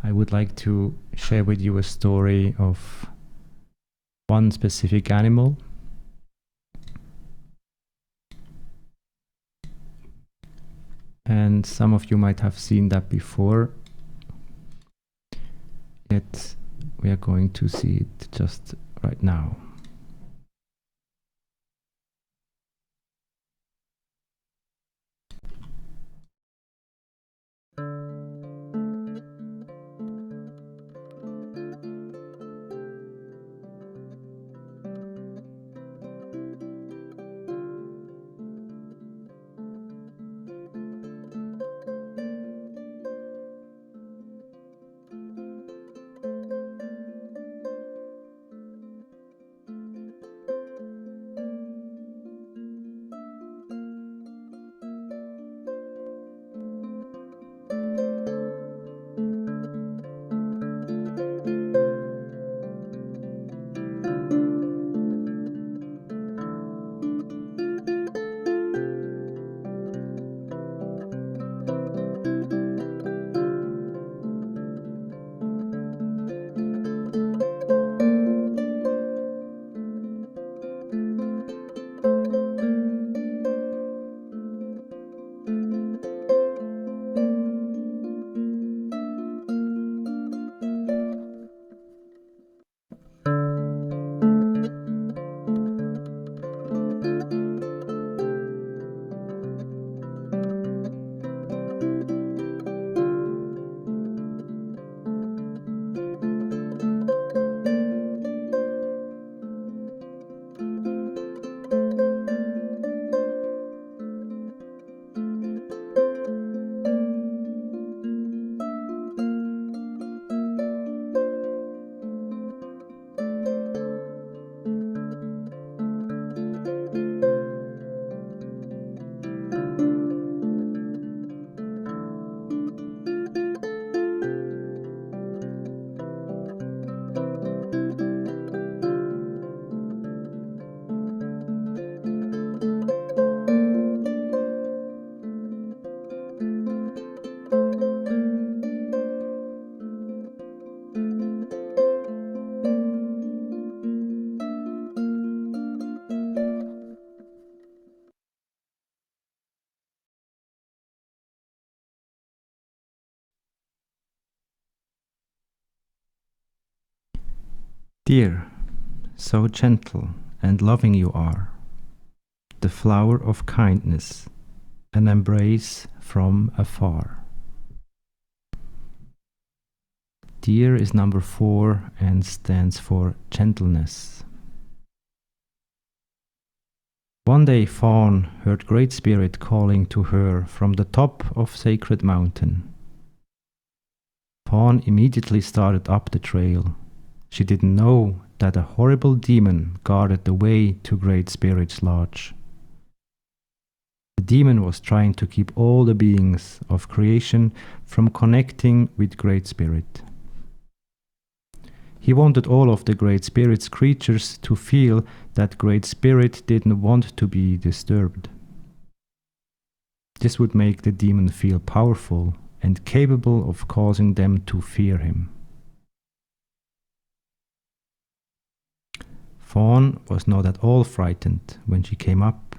I would like to share with you a story of one specific animal. And some of you might have seen that before, yet we are going to see it just right now. Dear, so gentle and loving you are, the flower of kindness, an embrace from afar. Dear is number 4 and stands for gentleness. One day Fawn heard Great Spirit calling to her from the top of Sacred Mountain. Fawn immediately started up the trail. She didn't know that a horrible demon guarded the way to Great Spirit's lodge. The demon was trying to keep all the beings of creation from connecting with Great Spirit. He wanted all of the Great Spirit's creatures to feel that Great Spirit didn't want to be disturbed. This would make the demon feel powerful and capable of causing them to fear him. Fawn was not at all frightened when she came up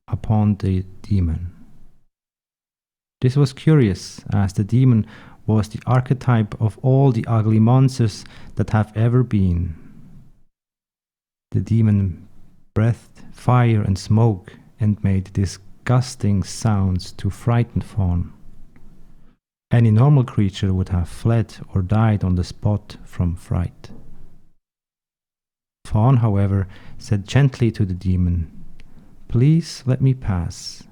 upon the demon. This was curious, as the demon was the archetype of all the ugly monsters that have ever been. The demon breathed fire and smoke and made disgusting sounds to frighten Fawn. Any normal creature would have fled or died on the spot from fright. Fawn, however, said gently to the demon, "Please let me pass.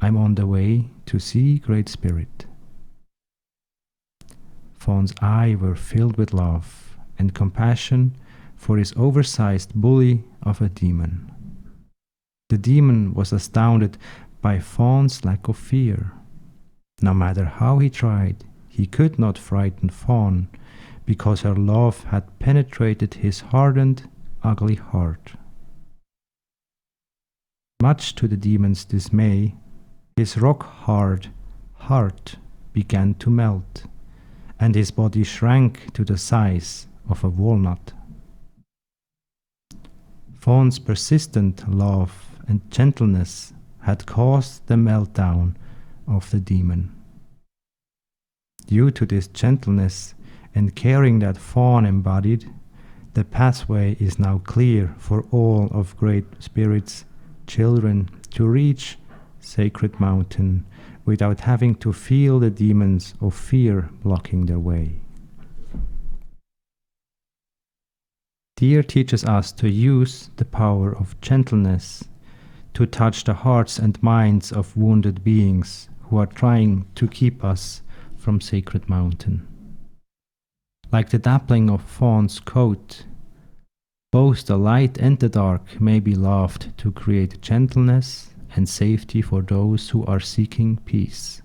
I'm on the way to see Great Spirit." Fawn's eyes were filled with love and compassion for his oversized bully of a demon. The demon was astounded by Fawn's lack of fear. No matter how he tried, he could not frighten Fawn because her love had penetrated his hardened, ugly heart. Much to the demon's dismay, his rock-hard heart began to melt, and his body shrank to the size of a walnut. Fawn's persistent love and gentleness had caused the meltdown of the demon. Due to this gentleness and caring that Fawn embodied, the pathway is now clear for all of Great Spirit's children to reach Sacred Mountain without having to feel the demons of fear blocking their way. Dear teaches us to use the power of gentleness to touch the hearts and minds of wounded beings who are trying to keep us from Sacred Mountain. Like the dappling of Fawn's coat, both the light and the dark may be loved to create gentleness and safety for those who are seeking peace.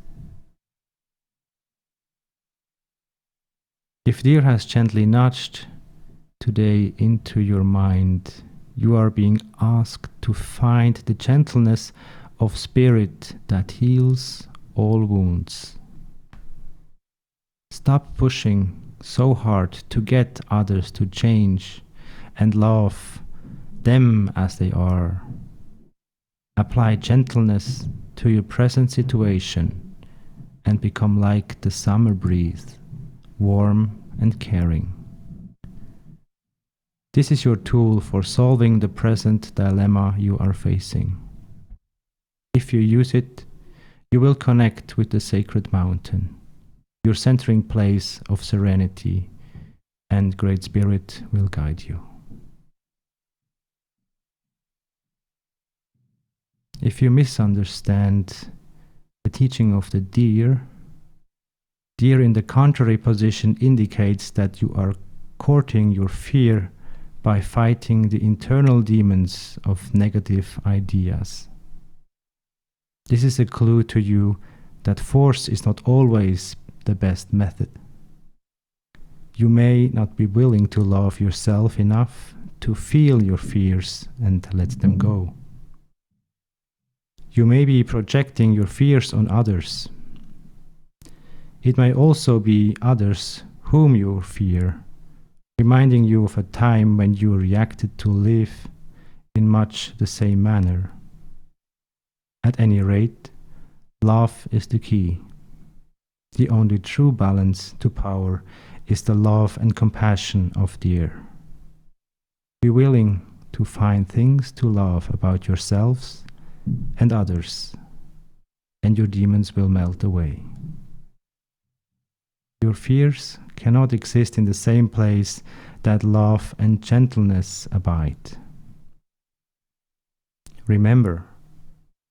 If Dear has gently nudged today into your mind, you are being asked to find the gentleness of spirit that heals all wounds. Stop pushing so hard to get others to change and love them as they are. Apply gentleness to your present situation and become like the summer breeze, warm and caring. This is your tool for solving the present dilemma you are facing. If you use it, you will connect with the Sacred Mountain, your centering place of serenity, and Great Spirit will guide you. If you misunderstand the teaching of the deer, deer in the contrary position indicates that you are courting your fear by fighting the internal demons of negative ideas. This is a clue to you that force is not always the best method. You may not be willing to love yourself enough to feel your fears and let them go. You may be projecting your fears on others. It may also be others whom you fear, reminding you of a time when you reacted to life in much the same manner. At any rate, love is the key. The only true balance to power is the love and compassion of Dear. Be willing to find things to love about yourselves and others, and your demons will melt away. Your fears cannot exist in the same place that love and gentleness abide. Remember,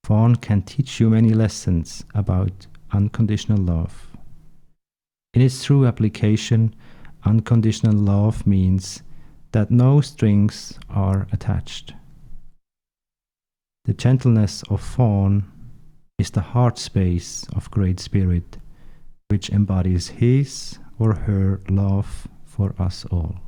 Fawn can teach you many lessons about unconditional love. In its true application, unconditional love means that no strings are attached. The gentleness of Fawn is the heart space of Great Spirit, which embodies his or her love for us all.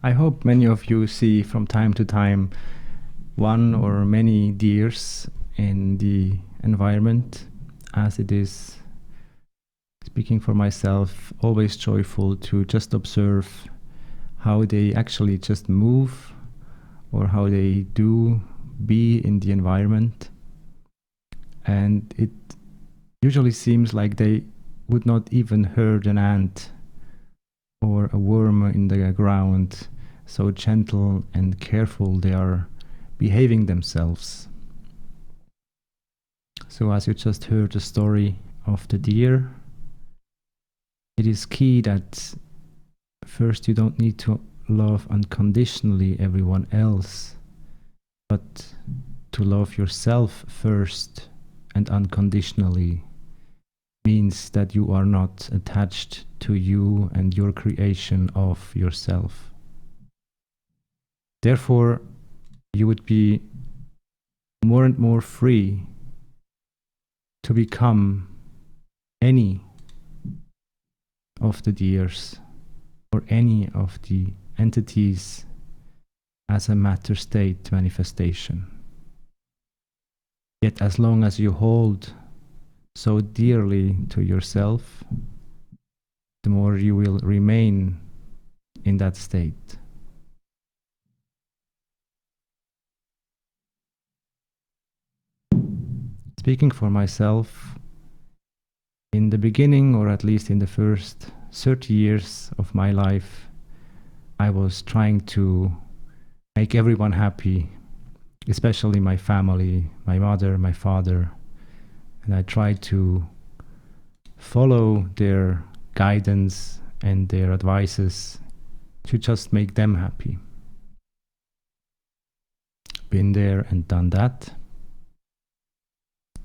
I hope many of you see from time to time one or many deers in the environment, as it is, speaking for myself, always joyful to just observe how they actually just move or how they do be in the environment. And it usually seems like they would not even hurt an ant or a worm in the ground, so gentle and careful they are behaving themselves. So as you just heard the story of the deer, it is key that first you don't need to love unconditionally everyone else, but to love yourself first and unconditionally means that you are not attached to you and your creation of yourself. Therefore, you would be more and more free to become any of the deers or any of the entities as a matter state manifestation. Yet as long as you hold so dearly to yourself, the more you will remain in that state. Speaking for myself, in the beginning, or at least in the first 30 years of my life, I was trying to make everyone happy, especially my family, my mother, my father. And I tried to follow their guidance and their advices to just make them happy. Been there and done that.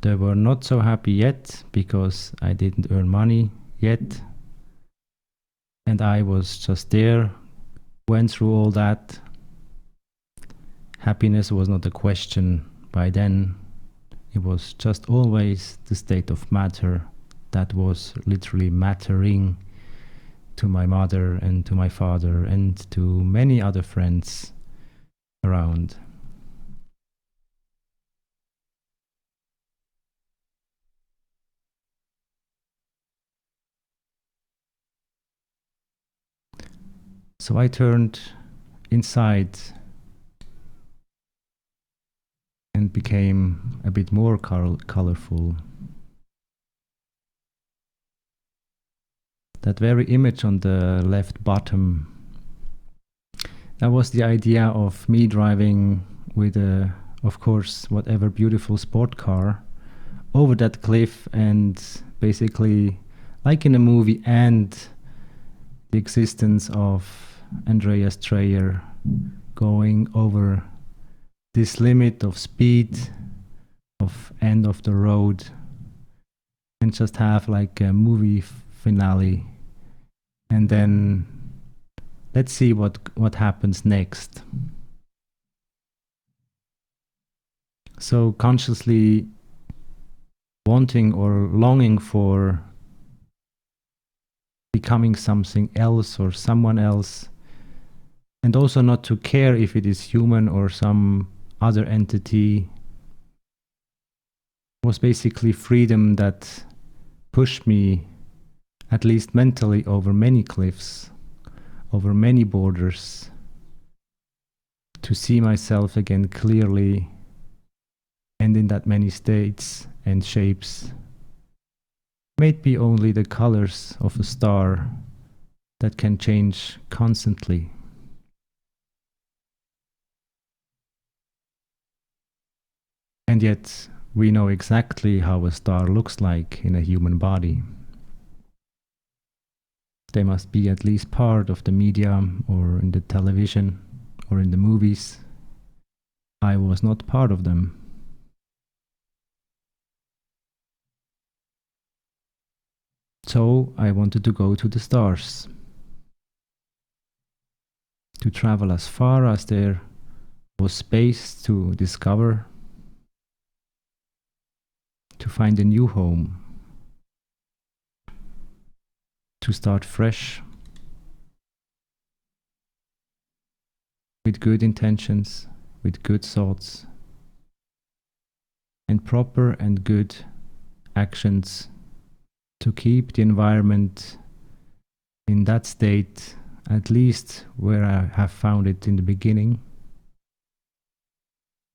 They were not so happy yet because I didn't earn money yet. And I was just there, went through all that. Happiness was not a question by then. It was just always the state of matter that was literally mattering to my mother and to my father and to many other friends around. So I turned inside and became a bit more colorful. That very image on the left bottom, that was the idea of me driving with of course, whatever beautiful sport car over that cliff, and basically, like in a movie, and the existence of Andreas Dreyer going over this limit of speed, of end of the road, and just have like a movie finale, and then let's see what happens next. So consciously wanting or longing for becoming something else or someone else, and also not to care if it is human or some other entity, was basically freedom that pushed me, at least mentally, over many cliffs, over many borders, to see myself again clearly and in that many states and shapes. May be only the colors of a star that can change constantly. And yet we know exactly how a star looks like in a human body. They must be at least part of the media or in the television or in the movies. I was not part of them. So I wanted to go to the stars, to travel as far as there was space to discover, to find a new home, to start fresh, with good intentions, with good thoughts, and proper and good actions to keep the environment in that state, at least where I have found it in the beginning,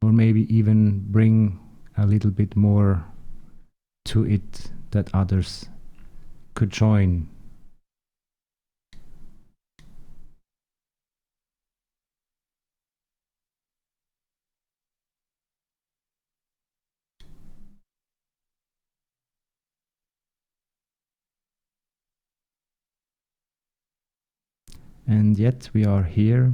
or maybe even bring a little bit more to it that others could join. And yet we are here,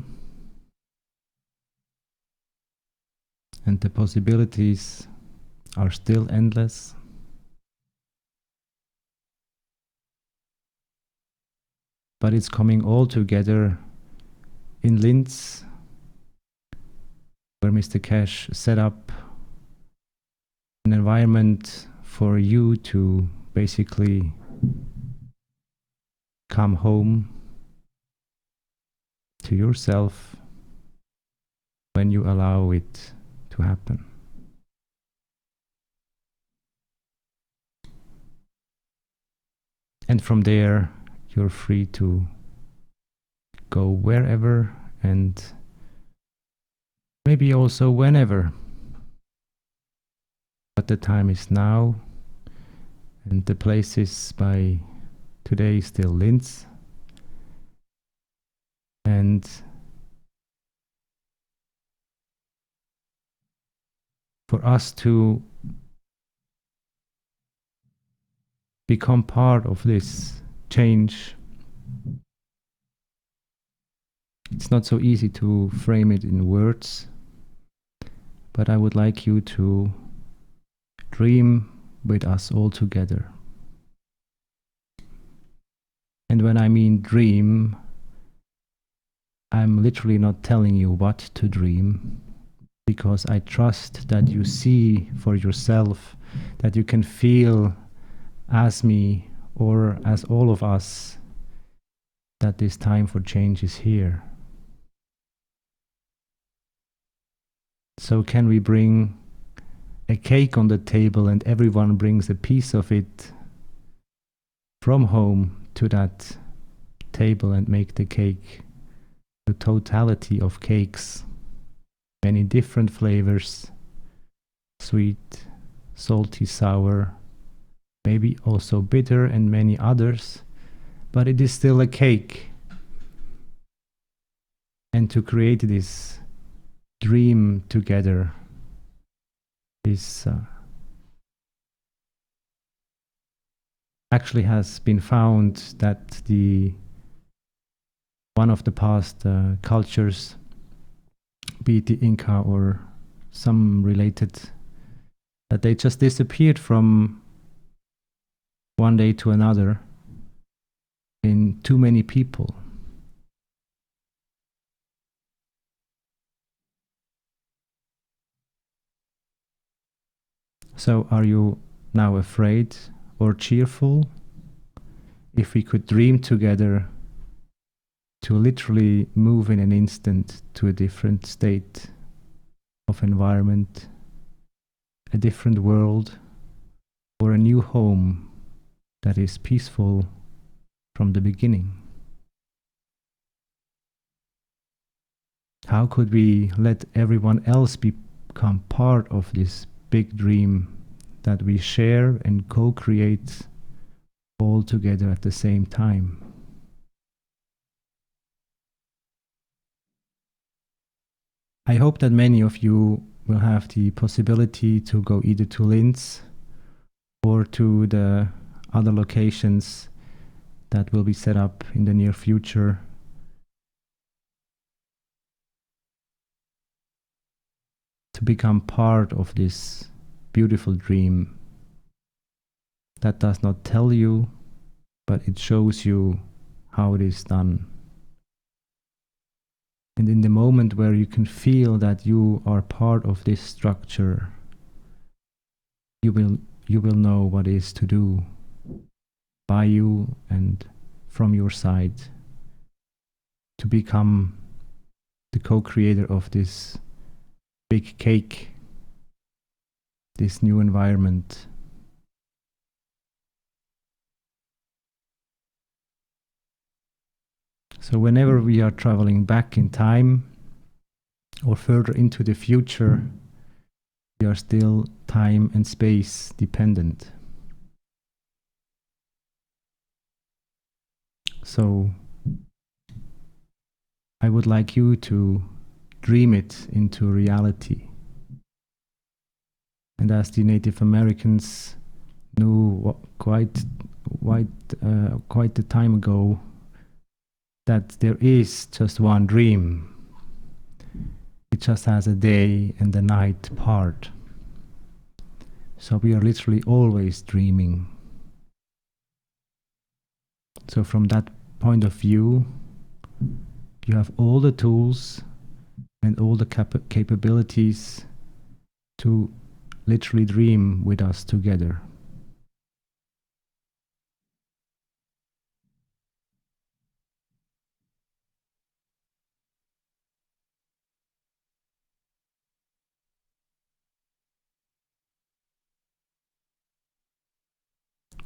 and the possibilities are still endless. But it's coming all together in Linz, where Mr. Cash set up an environment for you to basically come home to yourself when you allow it to happen. And from there, you're free to go wherever and maybe also whenever. But the time is now, and the place is by today still Linz. And for us to become part of this change, it's not so easy to frame it in words, but I would like you to dream with us all together. And when I mean dream, I'm literally not telling you what to dream, because I trust that you see for yourself, that you can feel as me or as all of us, that this time for change is here. So can we bring a cake on the table and everyone brings a piece of it from home to that table and make the cake the totality of cakes, many different flavors, sweet, salty, sour, maybe also bitter and many others, but it is still a cake. And to create this dream together is actually has been found that one of the past cultures, be it the Inca or some related, that they just disappeared from one day to another in too many people. So are you now afraid or cheerful? If we could dream together to literally move in an instant to a different state of environment, a different world, or a new home that is peaceful from the beginning. How could we let everyone else become part of this big dream that we share and co-create all together at the same time? I hope that many of you will have the possibility to go either to Linz or to the other locations that will be set up in the near future. To become part of this beautiful dream that does not tell you, but it shows you how it is done. And in the moment where you can feel that you are part of this structure, you will know what is to do by you and from your side to become the co-creator of this big cake, this new environment. So whenever we are traveling back in time or further into the future, we are still time and space dependent. So I would like you to dream it into reality. And as the Native Americans knew quite the time ago, that there is just one dream. It just has a day and a night part. So we are literally always dreaming. So from that point of view, you have all the tools and all the capabilities to literally dream with us together.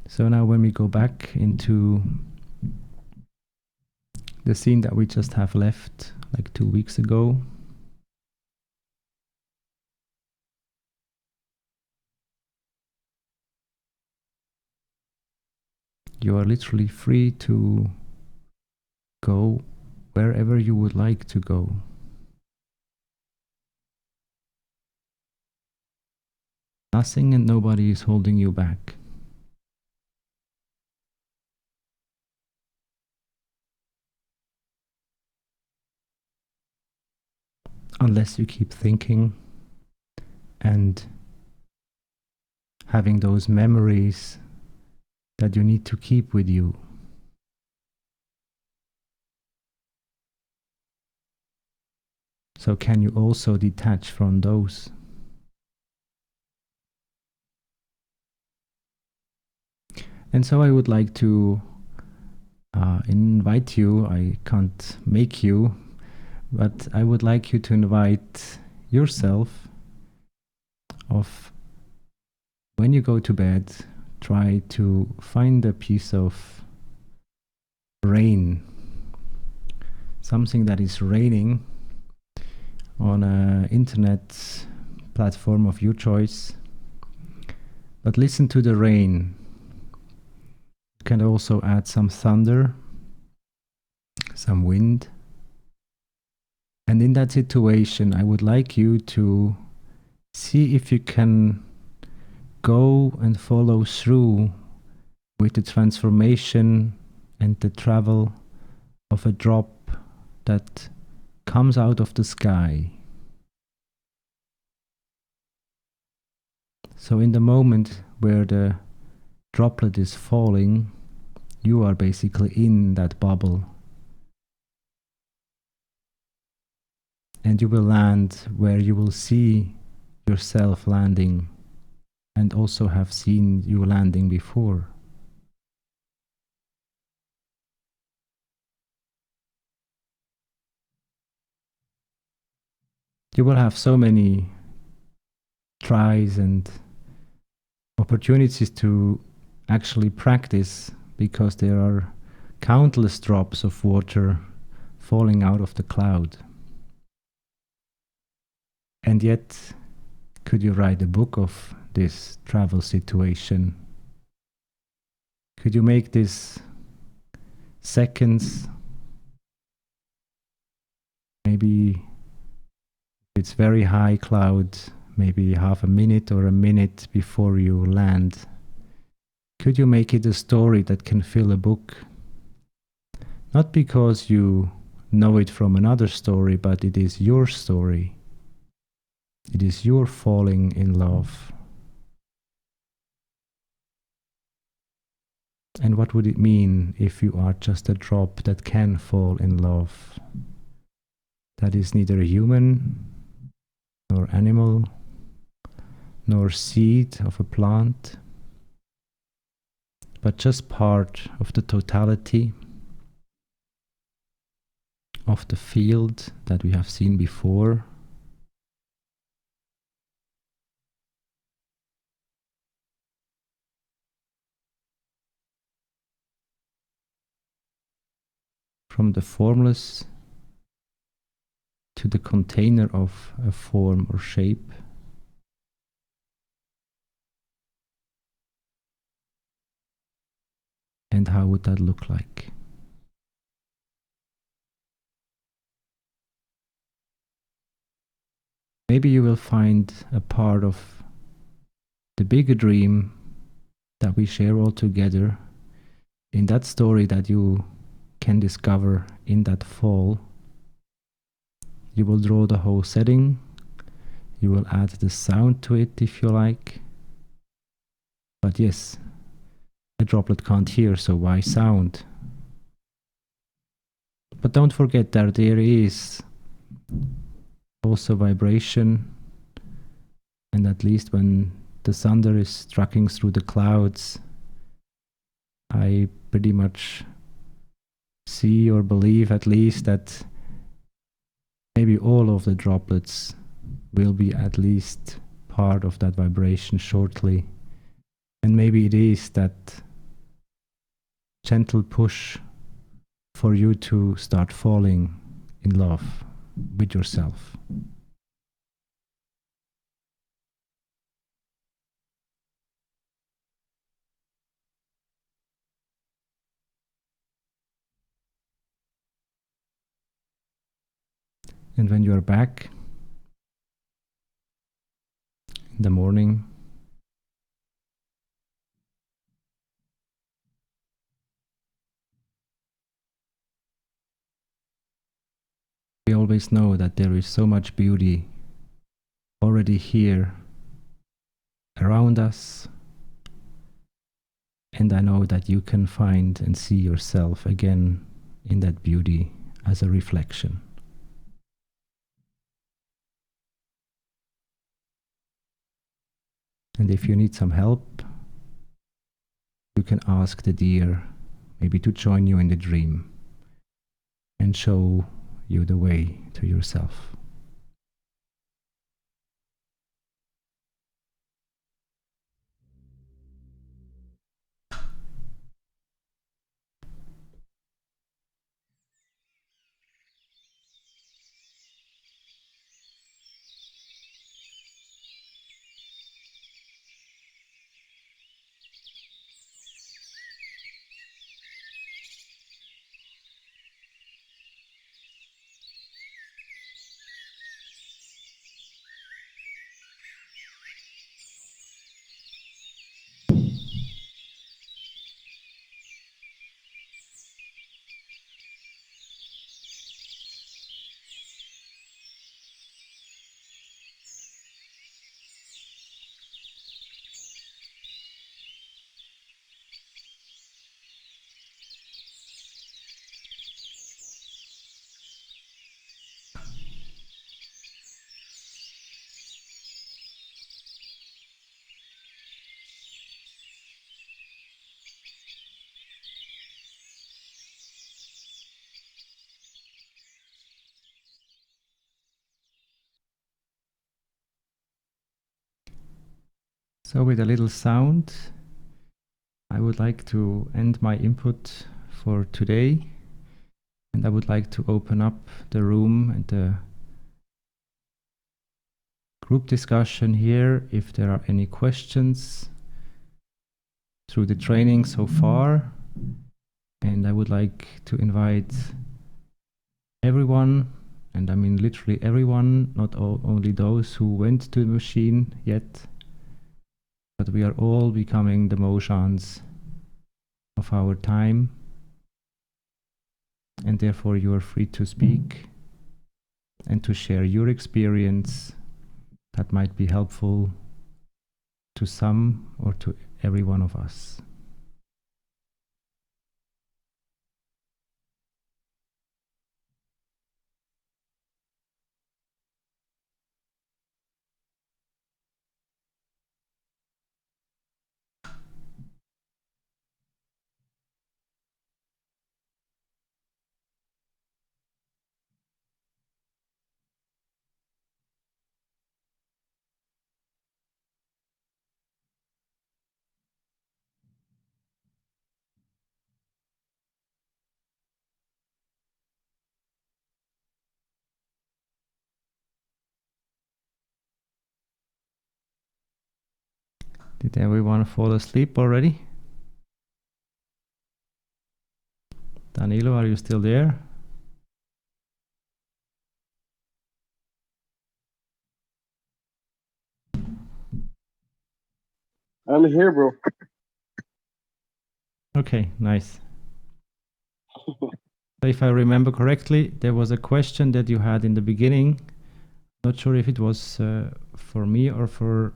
So now when we go back into the scene that we just have left like 2 weeks ago, you are literally free to go wherever you would like to go. Nothing and nobody is holding you back. Unless you keep thinking and having those memories that you need to keep with you. So can you also detach from those? And so I would like to invite you, I can't make you, but I would like you to invite yourself of when you go to bed, try to find a piece of rain, something that is raining on an internet platform of your choice. But listen to the rain. You can also add some thunder, some wind. And in that situation, I would like you to see if you can go and follow through with the transformation and the travel of a drop that comes out of the sky. So in the moment where the droplet is falling, you are basically in that bubble. And you will land where you will see yourself landing and also have seen you landing before. You will have so many tries and opportunities to actually practice, because there are countless drops of water falling out of the cloud. And yet, could you write a book of this travel situation? Could you make this seconds, maybe it's very high cloud, maybe half a minute or a minute before you land? Could you make it a story that can fill a book? Not because you know it from another story, but it is your story. It is your falling in love. And what would it mean if you are just a drop that can fall in love? That is neither a human, nor animal, nor seed of a plant, but just part of the totality of the field that we have seen before. From the formless to the container of a form or shape. And how would that look like? Maybe you will find a part of the bigger dream that we share all together in that story that you can discover in that fall. You will draw the whole setting. You will add the sound to it if you like. But yes, a droplet can't hear, so why sound? But don't forget that there is also vibration, and at least when the thunder is striking through the clouds, I pretty much see or believe at least that maybe all of the droplets will be at least part of that vibration shortly. And maybe it is that gentle push for you to start falling in love with yourself. And when you are back in the morning, we always know that there is so much beauty already here around us. And I know that you can find and see yourself again in that beauty as a reflection. And if you need some help, you can ask the deer maybe to join you in the dream and show you the way to yourself. So with a little sound, I would like to end my input for today, and I would like to open up the room and the group discussion here if there are any questions through the training so far. And I would like to invite everyone, and I mean literally everyone, not only those who went to the machine yet, but we are all becoming the Mozhans of our time, and therefore you are free to speak and to share your experience that might be helpful to some or to every one of us. Did everyone fall asleep already? Danilo, are you still there? I'm here, bro. Okay, nice. If I remember correctly, there was a question that you had in the beginning. Not sure if it was for me or for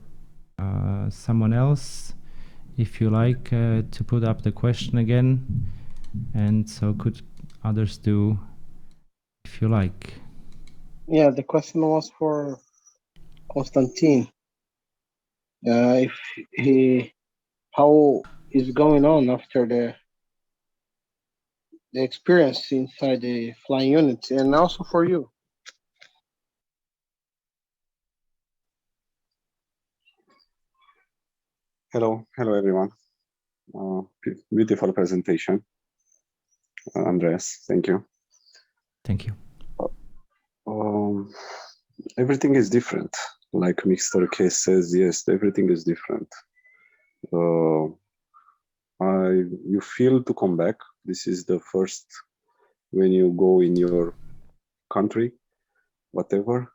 someone else. If you like to put up the question again, and so could others do if you like. Yeah, the question was for Constantine. If he, how is going on after the experience inside the flying unit, and also for you. Hello everyone. Beautiful presentation, Andreas. Thank you. Thank you. Everything is different. Like Mr. K says, yes, everything is different. You feel to come back. This is the first when you go in your country, whatever.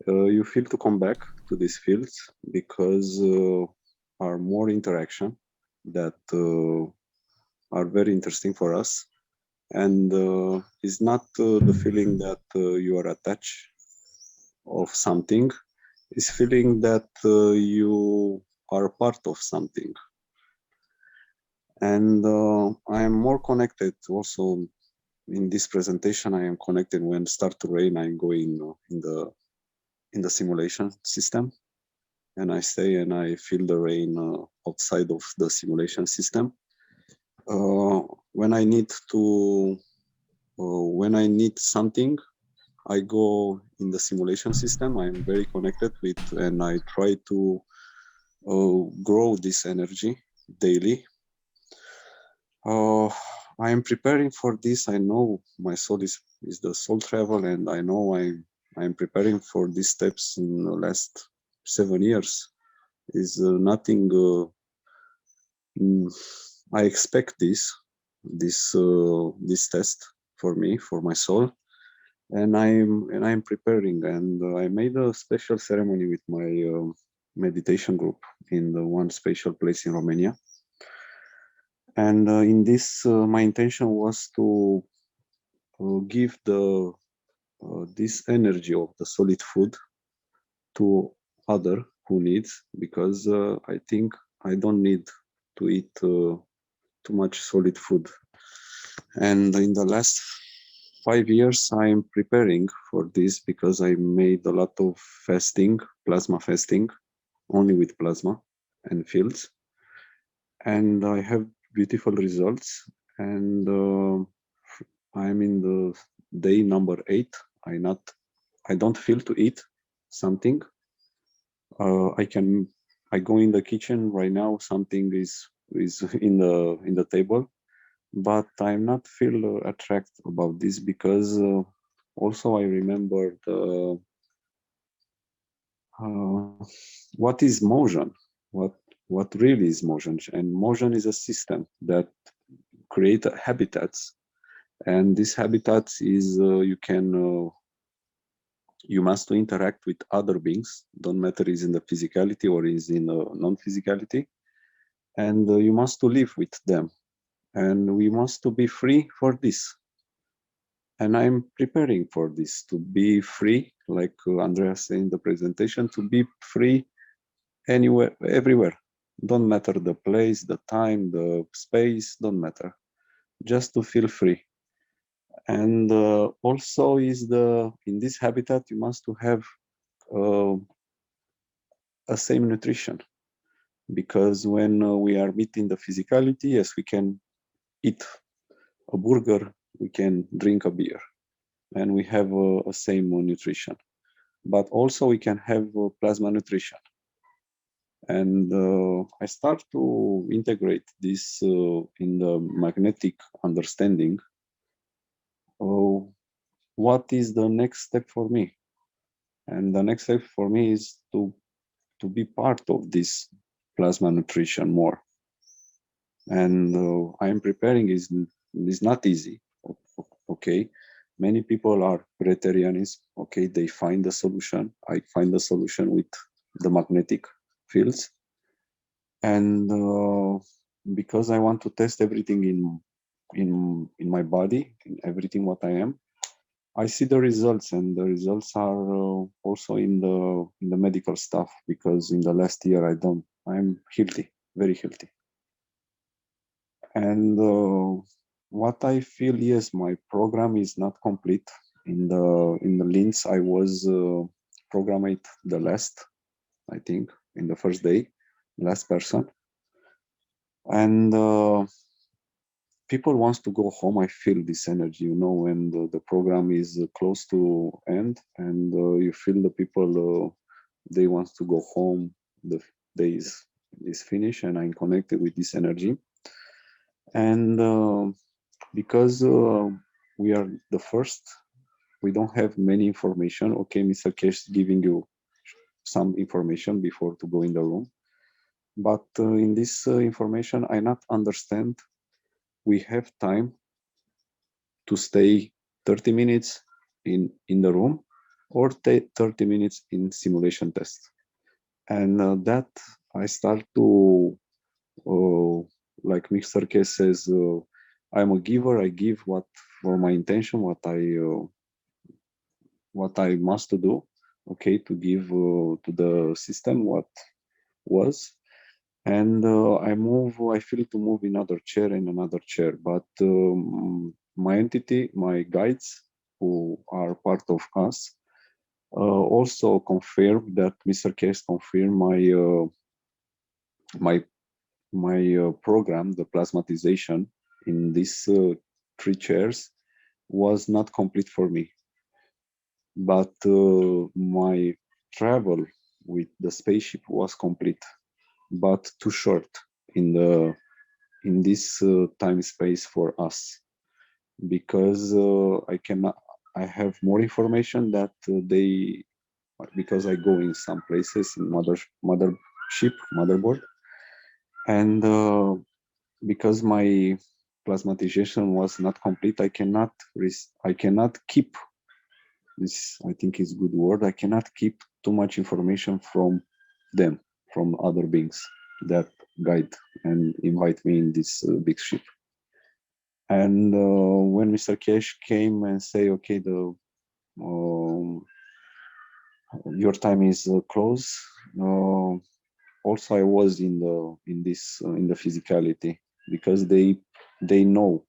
You feel to come back to these fields because are more interaction that are very interesting for us. And it's not the feeling that you are attached of something, it's feeling that you are part of something. And I am more connected also in this presentation. I am connected when start to rain. I go in the simulation system, and I stay and I feel the rain outside of the simulation system. When I need to when I need something, I go in the simulation system. I'm very connected with, and I try to grow this energy daily. I am preparing for this. I know my soul is the soul travel, and I know I'm preparing for these steps in the last 7 years. Is nothing. I expect this test for me, for my soul, and I'm preparing. And I made a special ceremony with my meditation group in the one special place in Romania. And in this, my intention was to give this energy of the solid food to other who needs, because I think I don't need to eat too much solid food. And in the last 5 years, I'm preparing for this because I made a lot of fasting, plasma fasting, only with plasma and fields. And I have beautiful results. And I'm in the day number 8. I don't feel to eat something. I I go in the kitchen right now, something is in the table, but I'm not feel attracted about this because also I remember the what is Mozhan, what really is Mozhan, and Mozhan is a system that create habitats, and this habitats is you must to interact with other beings, don't matter is in the physicality or is in non-physicality, and you must to live with them, and we must to be free for this. And I'm preparing for this, to be free, like Andreas said in the presentation, to be free anywhere, everywhere. Don't matter the place, the time, the space, don't matter. Just to feel free. And also is in this habitat, you must to have uh, a same nutrition, because when we are meeting the physicality, yes, we can eat a burger, we can drink a beer, and we have a same nutrition. But also we can have plasma nutrition. And I start to integrate this in the magnetic understanding. What is the next step for me? And the next step for me is to be part of this plasma nutrition more. And I am preparing is not easy. Okay, many people are Breatharianism. Okay, they find the solution. I find the solution with the magnetic fields, and because I want to test everything in my body, in everything what I am, I see the results, and the results are also in the medical stuff, because in the last year I'm healthy, very healthy. And what I feel, yes, my program is not complete. In the links I was programmed the last, I think, in the first day, last person. And people wants to go home. I feel this energy, when the program is close to end, and you feel the people, they want to go home, the day is finished, and I'm connected with this energy. And because we are the first, we don't have many information. Okay, Mr. Kesh giving you some information before to go in the room, but in this information I not understand. We have time to stay 30 minutes in the room, or 30 minutes in simulation test, and that I start to like Mr. K says, I'm a giver. I give what for my intention, what I must to do, okay, to give to the system what was. And I feel to move in another chair and another chair, but my entity, my guides who are part of us, also confirm that Mr. Case confirmed my program, the plasmatization in these 3 chairs was not complete for me. But my travel with the spaceship was complete, but too short in this time space for us, because I have more information that because I go in some places in motherboard, and because my plasmatization was not complete, I cannot keep this. I think is good word. I cannot keep too much information from them, from other beings that guide and invite me in this big ship. And when Mr. Cash came and say, okay, your time is close. Also, I was in the physicality, because they know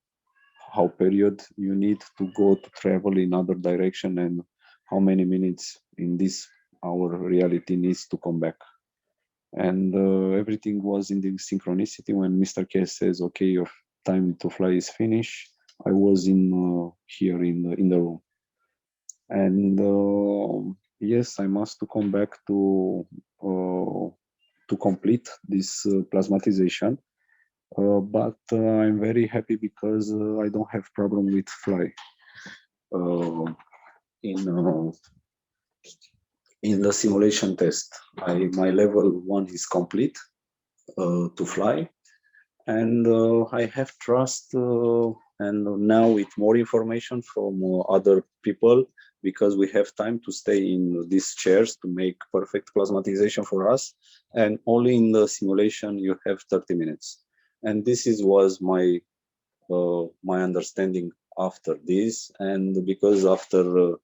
how period you need to go to travel in other direction, and how many minutes in this our reality needs to come back. And everything was in the synchronicity. When Mr. K says, okay, your time to fly is finished, I was here in the room. And yes, I must to come back to to complete this plasmatization. But I'm very happy because I don't have problem with fly. In the simulation test, my level 1 is complete to fly, and I have trust. And now with more information from other people, because we have time to stay in these chairs to make perfect plasmatization for us, and only in the simulation you have 30 minutes. And this was my my understanding after this. And because after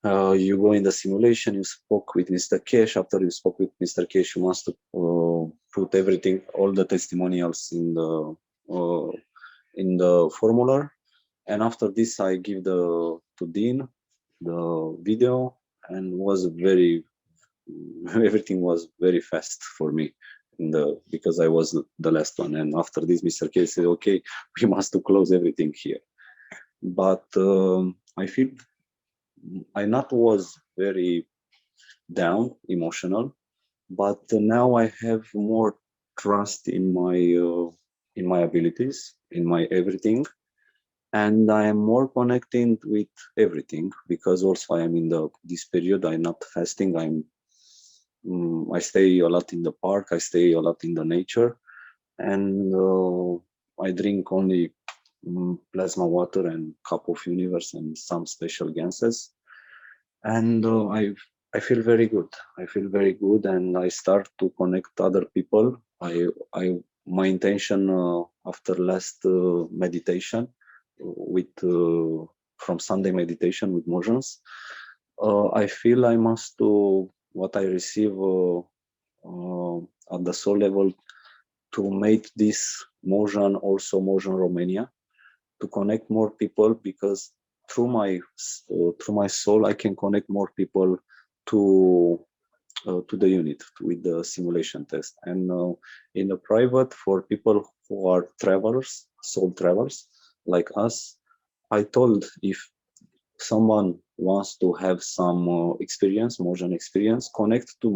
you go in the simulation, you spoke with Mr. Kesh. After you spoke with Mr. Kesh, you must put everything, all the testimonials in the formula. And after this, I give to Dean the video, and was very everything was very fast for me. Because I was the last one. And after this, Mr. Kesh said, "Okay, we must to close everything here." But I feel I not was very down, emotional, but now I have more trust in my abilities, in my everything, and I am more connected with everything, because also I am in this period. I'm not fasting. I stay a lot in the park. I stay a lot in the nature, and I drink only plasma water and cup of universe and some special gases. And I feel very good. I feel very good, and I start to connect other people. My intention after last meditation with from Sunday meditation with Mozhans, I feel I must do what I receive at the soul level, to make this Mozhan also Mozhan Romania, to connect more people, because through my soul I can connect more people to the unit with the simulation test. And in the private, for people who are travelers, soul travelers like us, I told, if someone wants to have some experience, Mozhan experience, connect to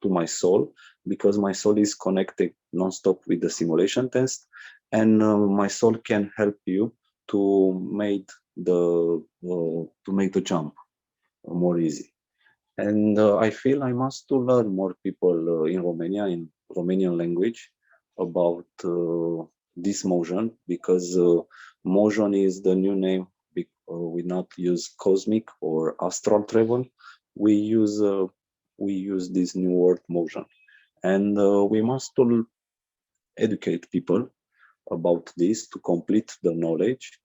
my soul, because my soul is connected non-stop with the simulation test, and my soul can help you to make the jump more easy. And I feel I must to learn more people in Romania, in Romanian language, about this Mozhan, because Mozhan is the new name. We not use cosmic or astral travel. We use this new word Mozhan, and we must to educate people about this to complete the knowledge.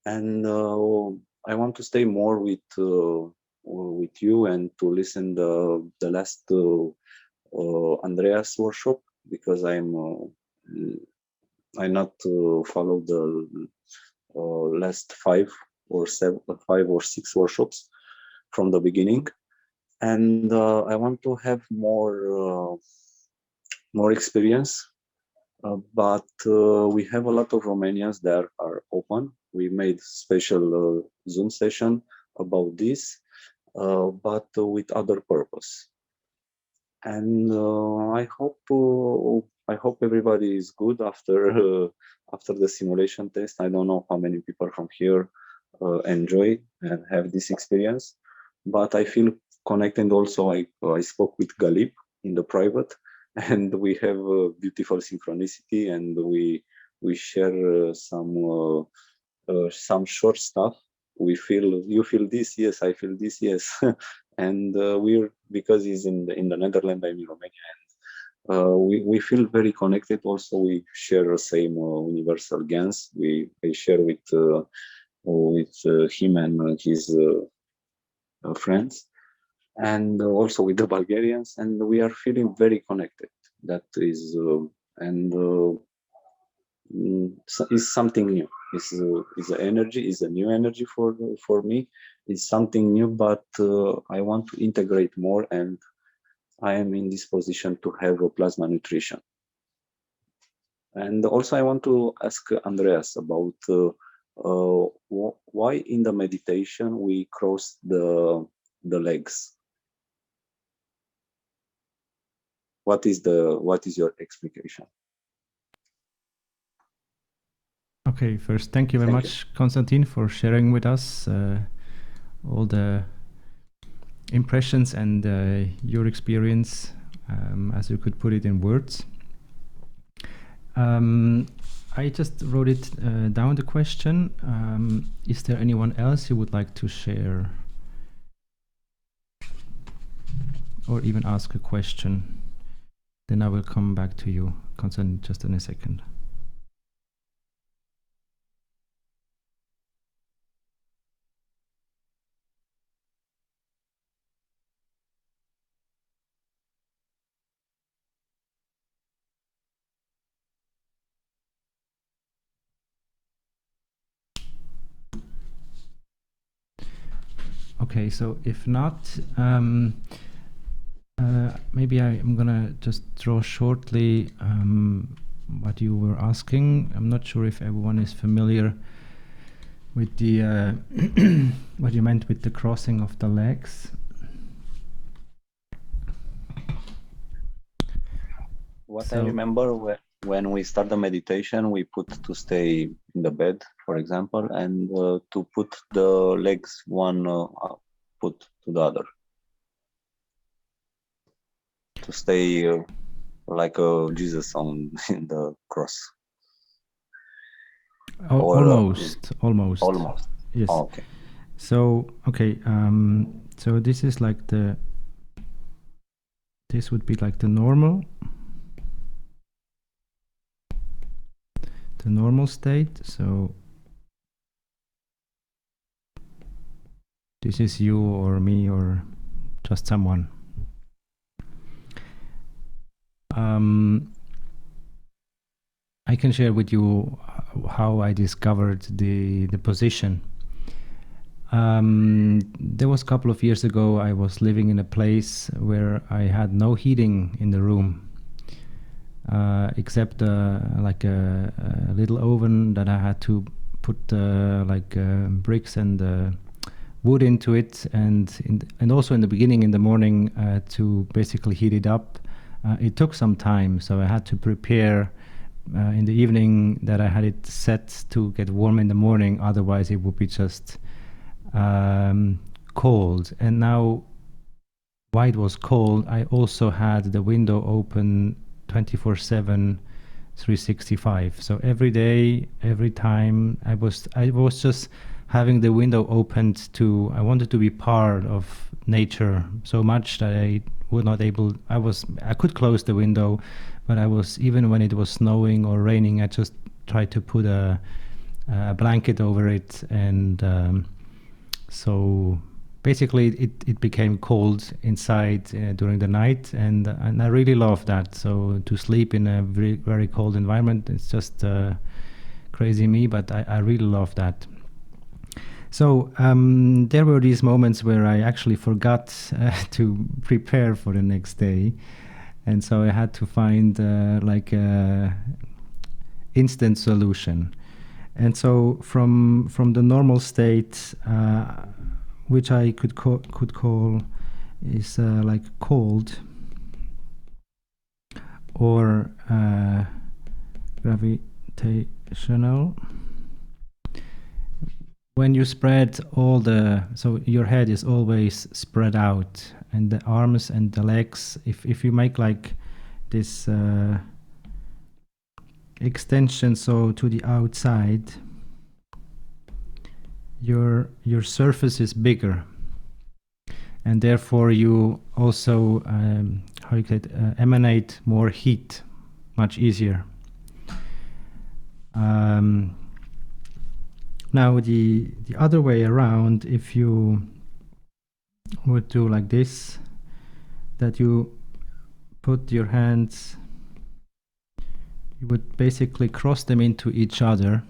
And I want to stay more with you, and to listen the last Andreas workshop, because I not follow the last 5 or 6 workshops from the beginning. And I want to have more experience. But we have a lot of Romanians that are open. We made special Zoom session about this, but with other purpose. And I hope everybody is good after the simulation test. I don't know how many people from here enjoy and have this experience, but I feel connected. Also, I spoke with Galip in the private, and we have a beautiful synchronicity, and we share some short stuff. You feel this, yes, I feel this, yes. And we're, because he's in the Netherlands, I'm in Romania, and we feel very connected. Also, we share the same universal gains. I share with him and his friends, and also with the Bulgarians, and we are feeling very connected. That is, and is something new. Is an energy, is a new energy for me. It's something new, but I want to integrate more, and I am in this position to have a plasma nutrition. And also, I want to ask Andreas about why in the meditation we cross the legs. what is your explication? Okay, first, thank you very much, Konstantin, for sharing with us all the impressions and your experience, as you could put it in words. I just wrote it down, the question. Is there anyone else you would like to share or even ask a question? Then I will come back to you, Konstantin, just in a second. Okay, so if not, maybe I'm gonna just draw shortly what you were asking. I'm not sure if everyone is familiar with the what you meant with the crossing of the legs. What I remember when we start the meditation, we put to stay in the bed, for example, and to put the legs one put to the other. To stay like Jesus on in the cross. Almost. Yes. Oh, okay. So okay, so this is like this would be like the normal state. So this is you or me or just someone. I can share with you how I discovered the position. There was a couple of years ago, I was living in a place where I had no heating in the room, except like a little oven that I had to put bricks and wood into it, and also in the beginning in the morning to basically heat it up. It took some time, so I had to prepare in the evening that I had it set to get warm in the morning, otherwise it would be just cold. And now, while it was cold, I also had the window open 24/7, 365. So every day, every time, I was just having the window opened I wanted to be part of nature so much that I could close the window, but even when it was snowing or raining, I just tried to put a blanket over it, and so basically it became cold inside during the night, and I really love that. So to sleep in a very, very cold environment, it's just crazy me, but I really love that. So there were these moments where I actually forgot to prepare for the next day, and so I had to find like a instant solution. And so from the normal state, which I could call is like cold or gravitational. When you spread so your head is always spread out, and the arms and the legs, if you make like this extension, so to the outside, your surface is bigger, and therefore you also emanate more heat much easier. Now the other way around, if you would do like this, that you put your hands, you would basically cross them into each other.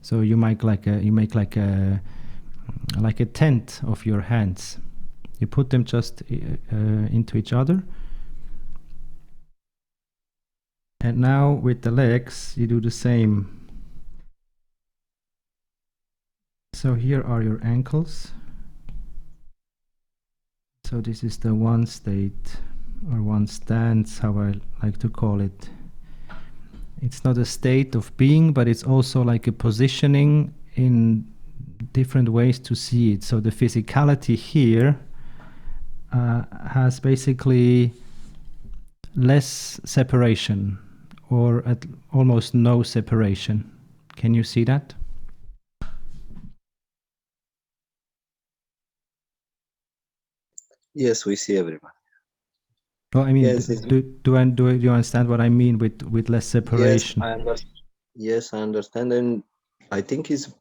So you make like a tent of your hands. You put them just into each other. And now with the legs, you do the same. So here are your ankles. So this is the one state or one stance, how I like to call it. It's not a state of being, but it's also like a positioning in different ways to see it. So the physicality here has basically less separation, or at almost no separation. Can you see that? Yes, we see everyone. Well, I mean, Yes, do you understand what I mean with less separation? Yes, I understand, and I think is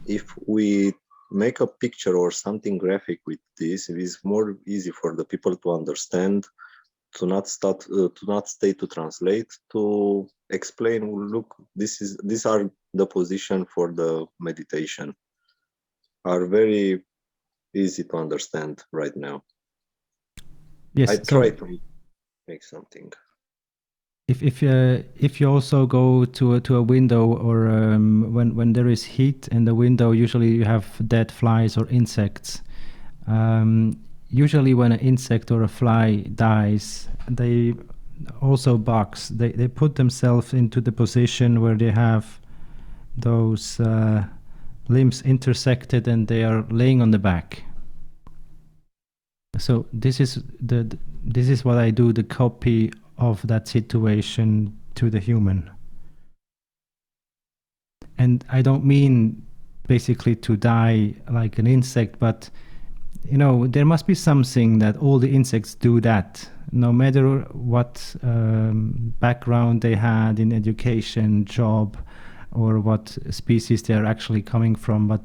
if we make a picture or something graphic with this, it is more easy for the people to understand, to not stay to translate, to explain. Look, these are the position for the meditation. Are very easy to understand right now. Yes, I try to make something. If you also go to a window, or when there is heat in the window, usually you have dead flies or insects. Usually when an insect or a fly dies, they also bugs. They put themselves into the position where they have those limbs intersected and they are laying on the back. So this is what I do, the copy of that situation to the human. And I don't mean basically to die like an insect, but you know, there must be something that all the insects do that, no matter what background they had in education, job, or what species they are actually coming from, but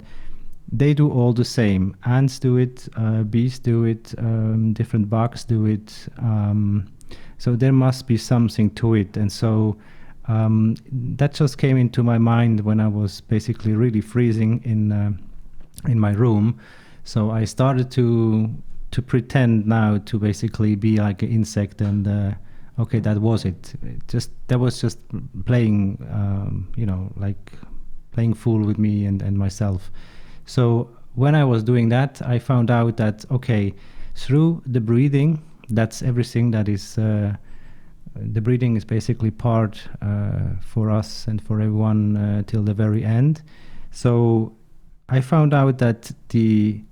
they do all the same. Ants do it, bees do it, different bugs do it. So there must be something to it. And so that just came into my mind when I was basically really freezing in my room. So I started to pretend now to basically be like an insect, and okay, that was it. That was just playing, you know, like playing fool with me and myself. So when I was doing that, I found out that, okay, through the breathing, that's everything that is, the breathing is basically part for us and for everyone till the very end. So I found out that the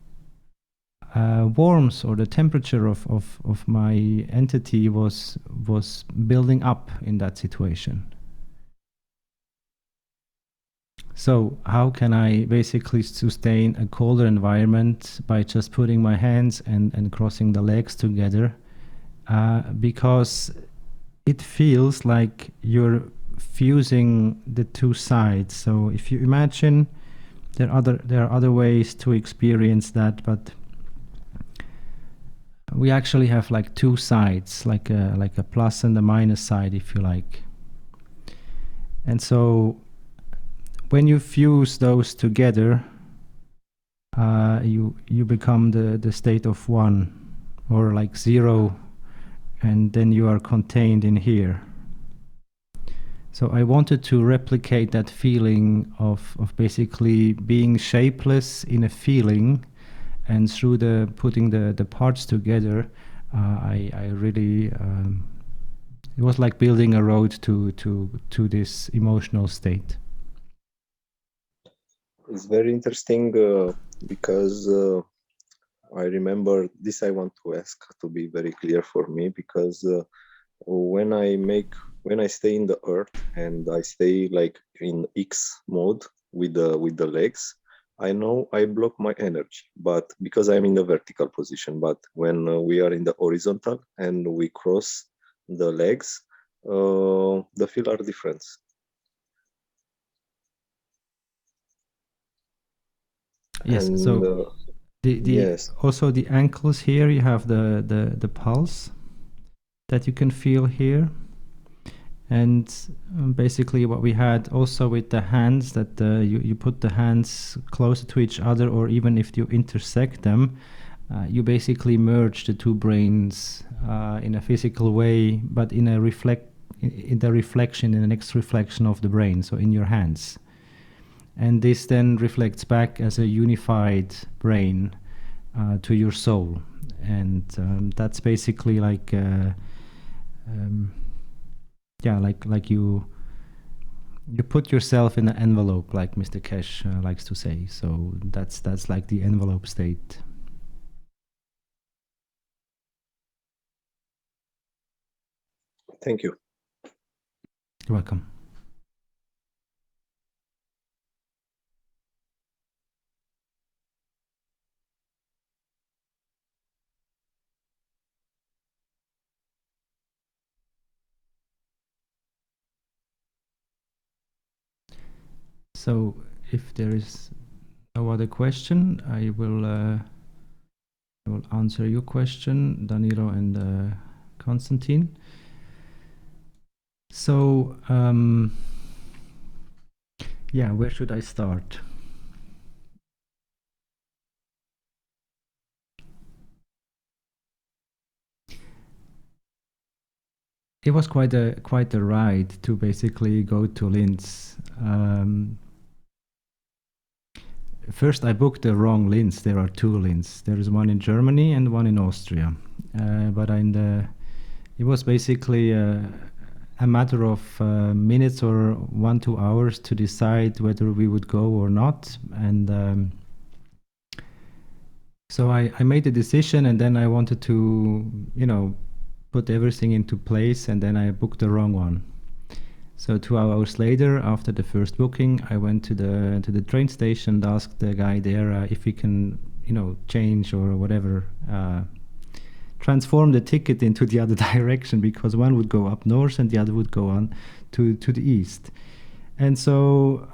warmth or the temperature of my entity was building up in that situation. So how can I basically sustain a colder environment by just putting my hands and crossing the legs together? Because it feels like you're fusing the two sides. So if you imagine, there are other ways to experience that, but we actually have like two sides, like a plus and a minus side, if you like. And so when you fuse those together, you become the state of one, or like zero, and then you are contained in here. So I wanted to replicate that feeling of basically being shapeless in a feeling, and through the putting the parts together, I really it was like building a road to this emotional state. It's very interesting because I remember this. I want to ask to be very clear for me, because when I stay in the earth and I stay like in X mode with the legs, I know I block my energy, but because I'm in the vertical position. But when we are in the horizontal and we cross the legs, the feel are different. Yes. And, so yes. Also the ankles here, you have the pulse that you can feel here. And basically what we had also with the hands, that you put the hands closer to each other, or even if you intersect them, you basically merge the two brains in a physical way, but in the reflection, in the next reflection of the brain, so in your hands. And this then reflects back as a unified brain, to your soul, and that's basically like like you put yourself in an envelope, like Mr. Kesh likes to say. So that's like the envelope state. Thank you. You're welcome. So if there is no other question, I will answer your question, Danilo and Konstantin. So yeah, where should I start? It was quite a ride to basically go to Linz. First, I booked the wrong Linz. There are two Linz. There is one in Germany and one in Austria. But it was basically a matter of minutes or 1-2 hours to decide whether we would go or not. And so I made a decision, and then I wanted to, put everything into place, and then I booked the wrong one. So 2 hours later, after the first booking, I went to the train station and asked the guy there if he can, change or whatever, transform the ticket into the other direction, because one would go up north and the other would go on to the east. And so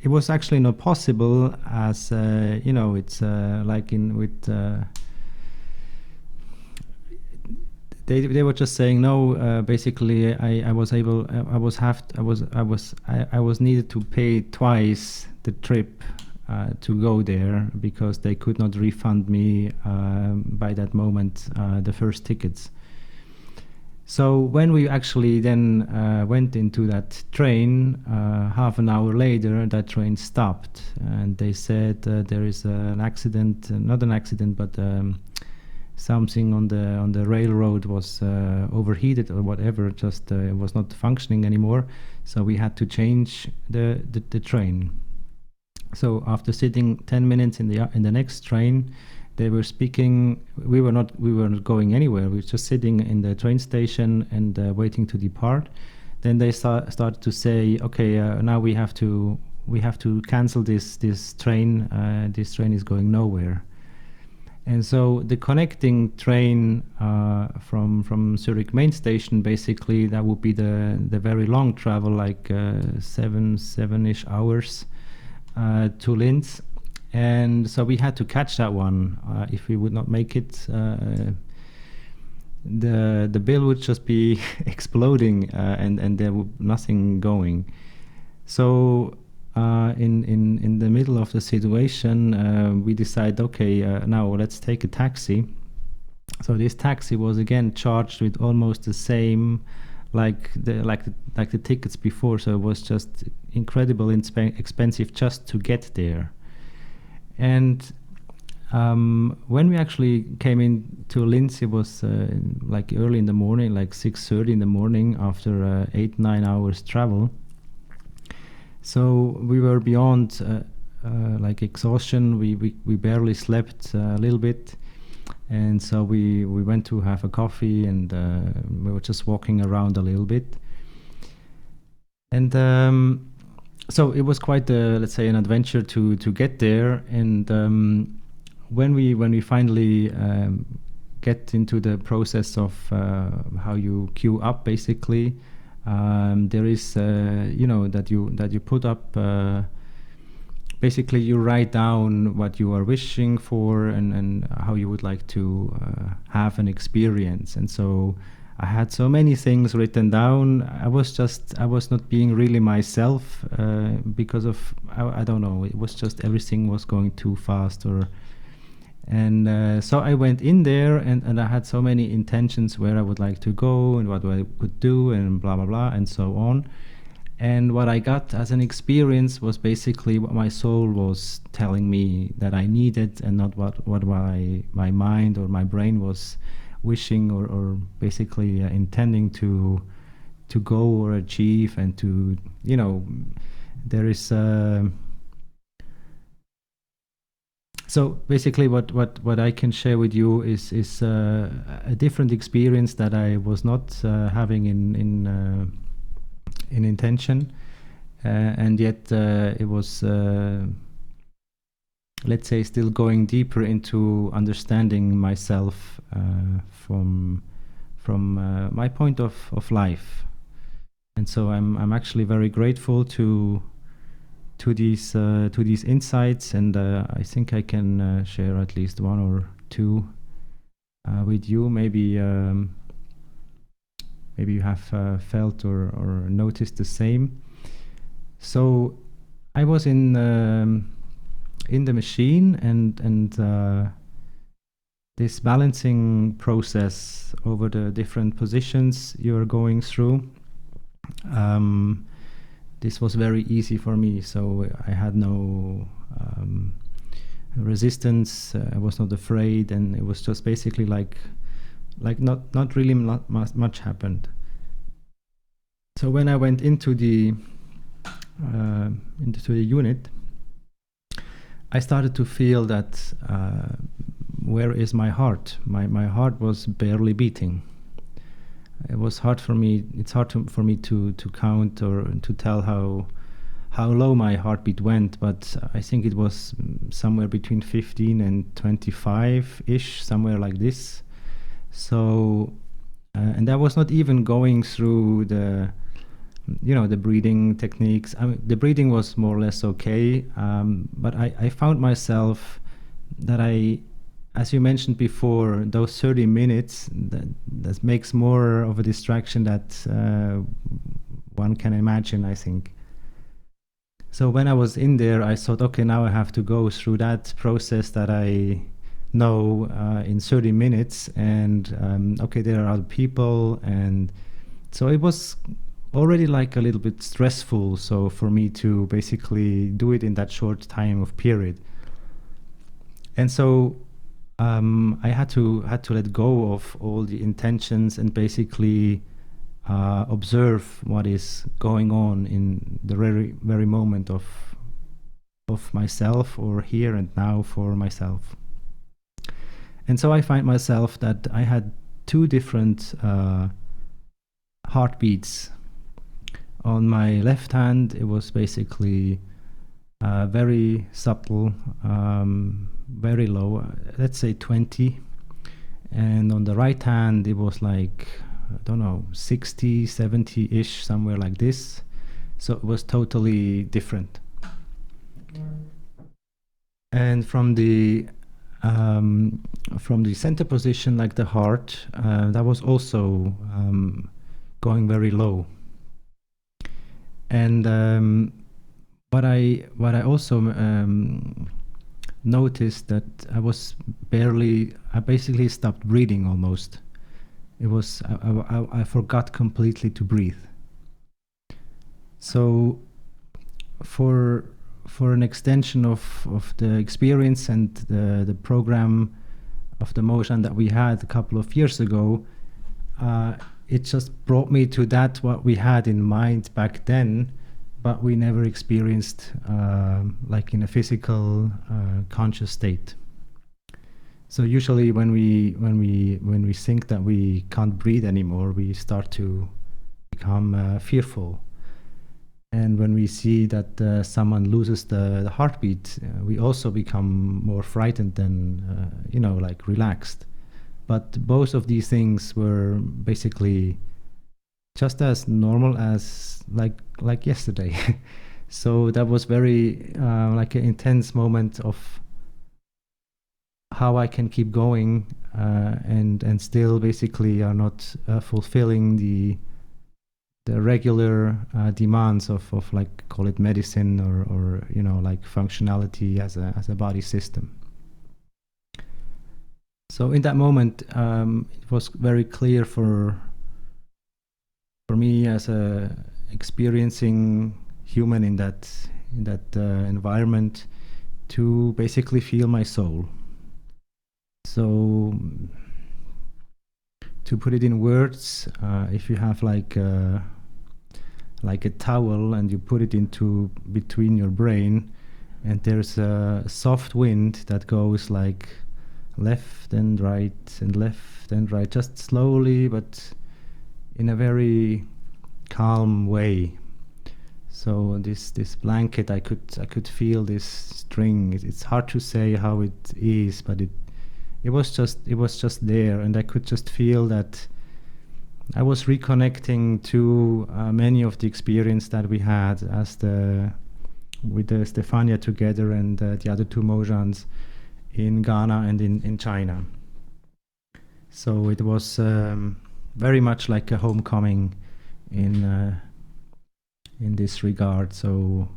it was actually not possible, as it's like with. They were just saying no. Basically, I was needed to pay twice the trip to go there, because they could not refund me by that moment the first tickets. So when we actually then went into that train, half an hour later, that train stopped, and they said there is an accident, not an accident, but something on the railroad was overheated or whatever, just it was not functioning anymore. So we had to change the train. So after sitting 10 minutes in the next train, they were speaking. We were not going anywhere. We were just sitting in the train station and waiting to depart. Then they started to say, okay, now we have to cancel this train. This train is going nowhere. And so the connecting train from Zurich main station, basically that would be the very long travel, like 7-ish hours to Linz. And so we had to catch that one. If we would not make it, the bill would just be exploding, and there would nothing going. So in the middle of the situation, we decide, okay, now let's take a taxi. So this taxi was again charged with almost the same, like the tickets before. So it was just incredible expensive just to get there. And when we actually came into Linz, it was like early in the morning, like 6:30 in the morning, after 8-9 hours travel. So we were beyond like exhaustion. We barely slept a little bit, and so we went to have a coffee, and we were just walking around a little bit. And so it was quite let's say an adventure to get there. And when we finally get into the process of how you queue up, basically. There is, that you put up. Basically, you write down what you are wishing for and how you would like to have an experience. And so I had so many things written down. I was not being really myself because of I don't know. It was just everything was going too fast And so I went in there, and I had so many intentions where I would like to go and what I could do and blah, blah, blah, and so on. And what I got as an experience was basically what my soul was telling me that I needed, and not what my mind or my brain was wishing or basically intending to go or achieve. And to, you know, there is so basically what I can share with you is a different experience that I was not having in intention, and yet it was, let's say, still going deeper into understanding myself from my point of life. And so I'm actually very grateful to these insights, and I think I can share at least one or two with you. Maybe maybe you have felt or noticed the same. So I was in the machine, and this balancing process over the different positions you're going through, this was very easy for me. So I had no resistance. I was not afraid, and it was just basically like not really much happened. So when I went into the unit, I started to feel that where is my heart? My heart was barely beating. It was hard for me. It's hard for me to count or to tell how low my heartbeat went, but I think it was somewhere between 15 and 25-ish, somewhere like this. So, and I was not even going through the breathing techniques. I mean, the breathing was more or less okay, but I found myself that as you mentioned before, those 30 minutes, that makes more of a distraction that one can imagine, I think. So when I was in there, I thought, okay, now I have to go through that process that I know in 30 minutes, and okay, there are other people, and so it was already like a little bit stressful, so for me to basically do it in that short time of period. And so I had to let go of all the intentions and basically observe what is going on in the very moment of myself, or here and now for myself. And so I find myself that I had two different heartbeats. On my left hand, it was basically very subtle, very low, let's say 20. And on the right hand, it was like, I don't know, 60, 70-ish, somewhere like this. So it was totally different. And from the center position, like the heart, that was also going very low. And what I also noticed that I basically stopped breathing almost. It was I forgot completely to breathe. So for an extension of the experience and the program of the Mozhan that we had a couple of years ago, it just brought me to that what we had in mind back then, but we never experienced like in a physical conscious state. So usually when we think that we can't breathe anymore, we start to become fearful. And when we see that someone loses the heartbeat, we also become more frightened than like relaxed. But both of these things were basically just as normal as like yesterday. So that was very like an intense moment of how I can keep going and still basically are not fulfilling the regular demands of like, call it medicine or like functionality as a body system. So in that moment, it was very clear for me as a experiencing human in that environment to basically feel my soul. So to put it in words, if you have like a towel and you put it into between your brain, and there's a soft wind that goes like left and right and left and right, just slowly but in a very calm way. So this blanket, I could feel this string. It's hard to say how it is, but it was just there, and I could just feel that I was reconnecting to many of the experience that we had with the Stefania together and the other two Mozhans in Ghana and in China. So it was very much like a homecoming in this regard. So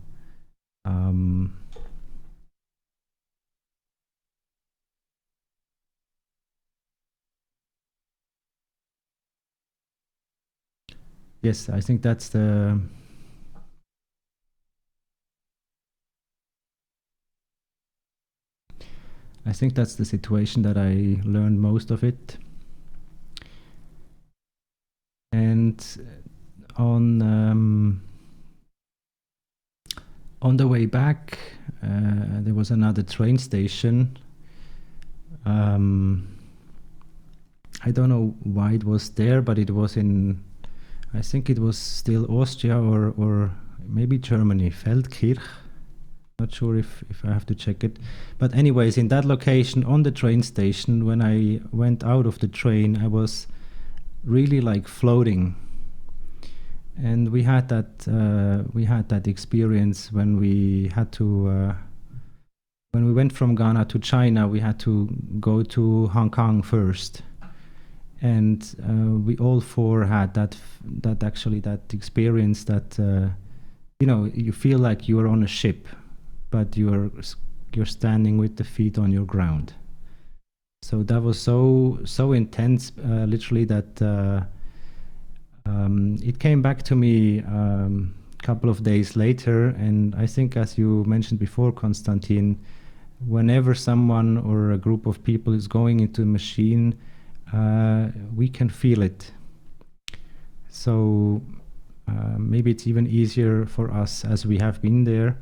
yes, I think that's the situation that I learned most of it. And on the way back, there was another train station. I don't know why it was there, but it was I think it was still Austria or maybe Germany, Feldkirch. Not sure if I have to check it. But anyways, in that location on the train station, when I went out of the train, I was really like floating. And we had that experience when we had to when we went from Ghana to China. We had to go to Hong Kong first, and we all four had that experience that you feel like you're on a ship, but you're standing with the feet on your ground. So that was so intense, literally, that it came back to me a couple of days later. And I think, as you mentioned before, Konstantin, whenever someone or a group of people is going into a machine, we can feel it. So maybe it's even easier for us as we have been there.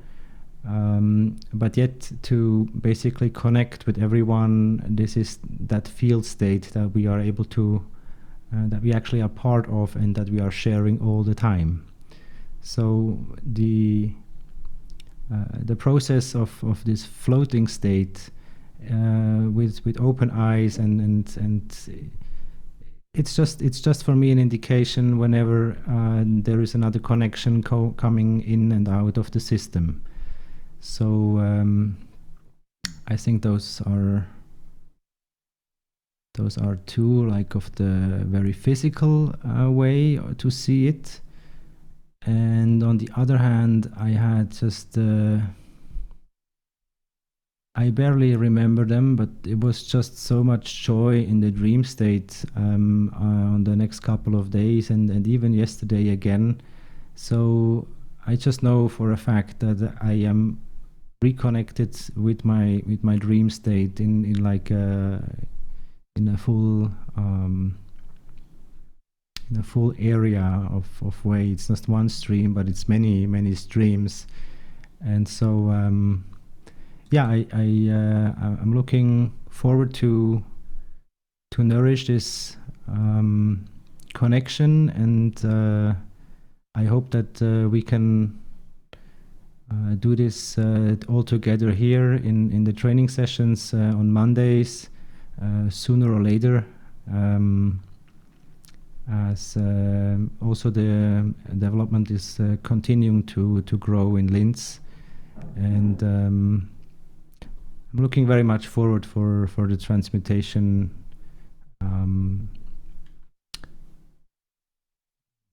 But yet to basically connect with everyone, this is that field state that we are able to, that we actually are part of and that we are sharing all the time. So the process of this floating state with open eyes and it's just for me an indication whenever there is another connection coming in and out of the system. So I think those are two, like, of the very physical way to see it. And on the other hand, I had just I barely remember them, but it was just so much joy in the dream state on the next couple of days and even yesterday again. So I just know for a fact that I am reconnected with my dream state in like in a full area of way. It's not one stream, but it's many streams. And so yeah, I'm looking forward to nourish this connection, and I hope that we can do this all together here in the training sessions on Mondays, sooner or later, as also the development is continuing to grow in Linz. And I'm looking very much forward for the transmutation, how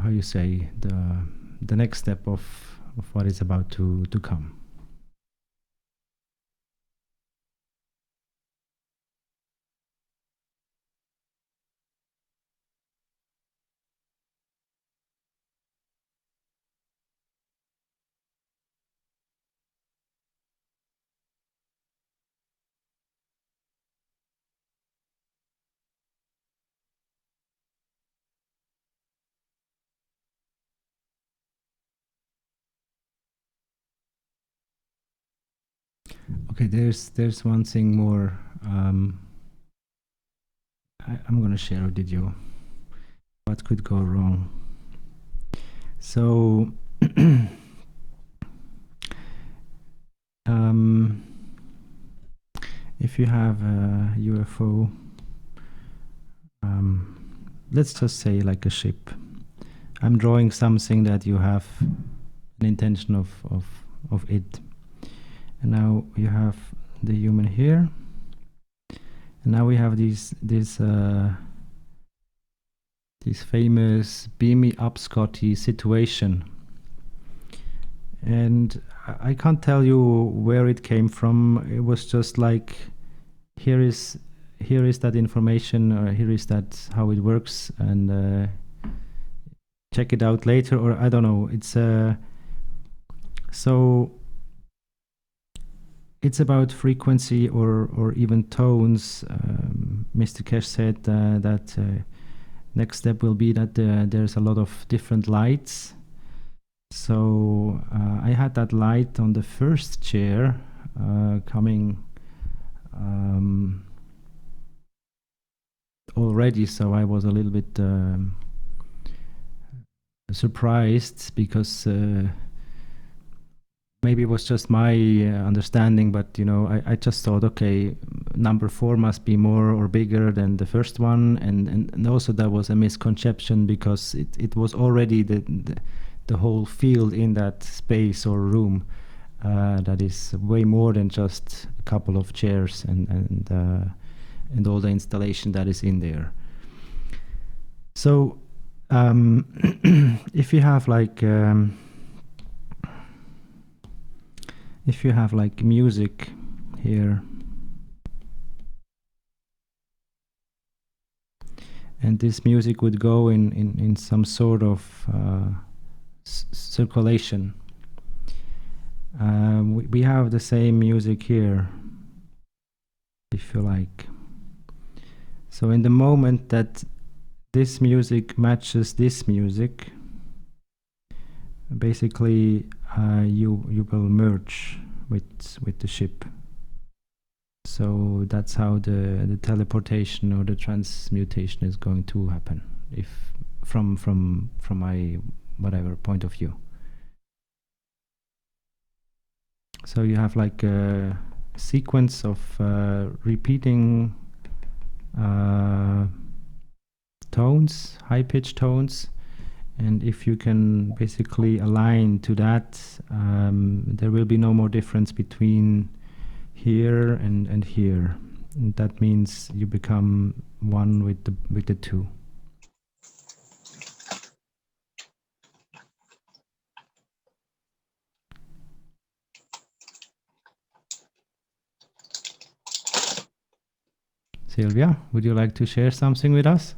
you say, the next step of what is about to come. Okay, there's one thing more. I'm going to share with you what could go wrong. So if you have a UFO, let's just say like a ship. I'm drawing something that you have an intention of it. And now you have the human here. And now we have this famous beam me up Scotty situation. And I can't tell you where it came from. It was just like, here is that information, or here is that how it works, and check it out later, or I don't know. It's so it's about frequency or even tones. Mr. Kesh said that next step will be that there's a lot of different lights. So I had that light on the first chair coming already, so I was a little bit surprised, because maybe it was just my understanding, but you know, I just thought, okay, number 4 must be more or bigger than the first one, and also that was a misconception, because it was already the whole field in that space or room that is way more than just a couple of chairs and all the installation that is in there. So if you have like music here, and this music would go in some sort of circulation. We have the same music here, if you like. So in the moment that this music matches this music, basically you will merge with the ship. So that's how the teleportation or the transmutation is going to happen, if from my whatever point of view. So you have like a sequence of repeating tones, high-pitched tones, and if you can basically align to that, there will be no more difference between here and here. And that means you become one with the two. Sylvia, would you like to share something with us?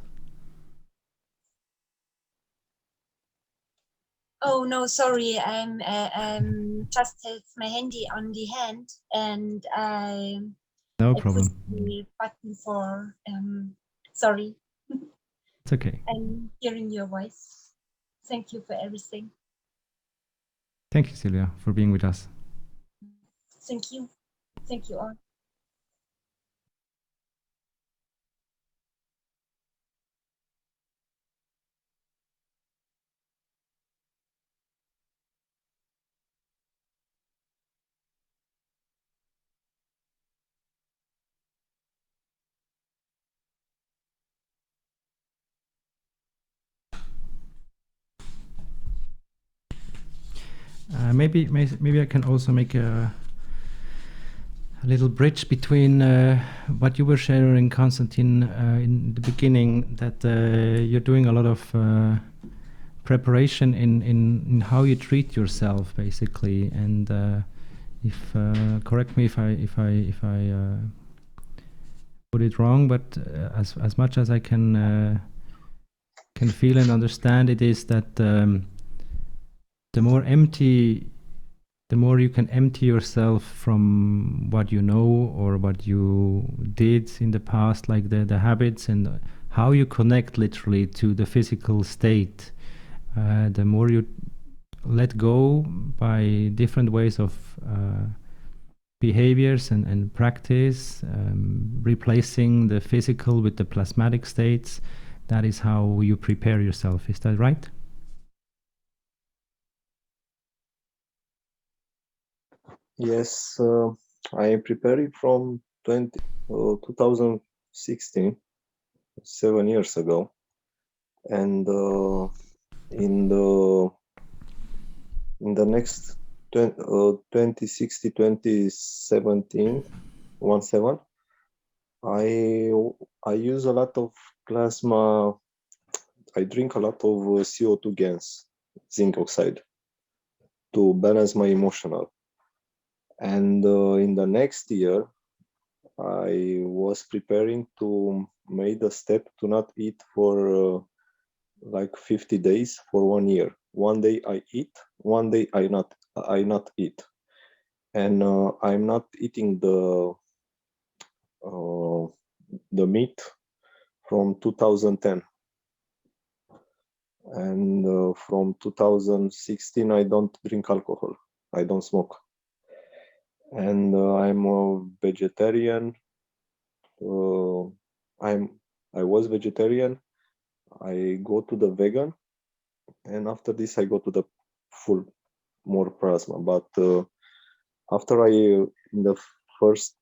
Oh no, sorry. I'm just have my handy on the hand, and I problem. pushed the button for. Sorry. It's okay. I'm hearing your voice. Thank you for everything. Thank you, Sylvia, for being with us. Thank you. Thank you all. Maybe I can also make a little bridge between what you were sharing, Konstantin, in the beginning, that you're doing a lot of preparation in how you treat yourself, basically. And if correct me if I put it wrong, but as much as I can feel and understand, it is that the more you can empty yourself from what you know or what you did in the past, like the habits and how you connect literally to the physical state, the more you let go by different ways of behaviors and practice, replacing the physical with the plasmatic states. That is how you prepare yourself. Is that right? Yes, I prepared from 2016, 7 years ago, and in the next 2016, 2017, 17, I use a lot of plasma. I drink a lot of CO2 gas, zinc oxide, to balance my emotional. And in the next year, I was preparing to make the step to not eat for like 50 days for 1 year. One day I eat, one day I not eat, and I'm not eating the meat from 2010, and from 2016 I don't drink alcohol, I don't smoke, and I'm a vegetarian. Uh, I was vegetarian. I go to the vegan, and after this I go to the full more plasma. But after in the first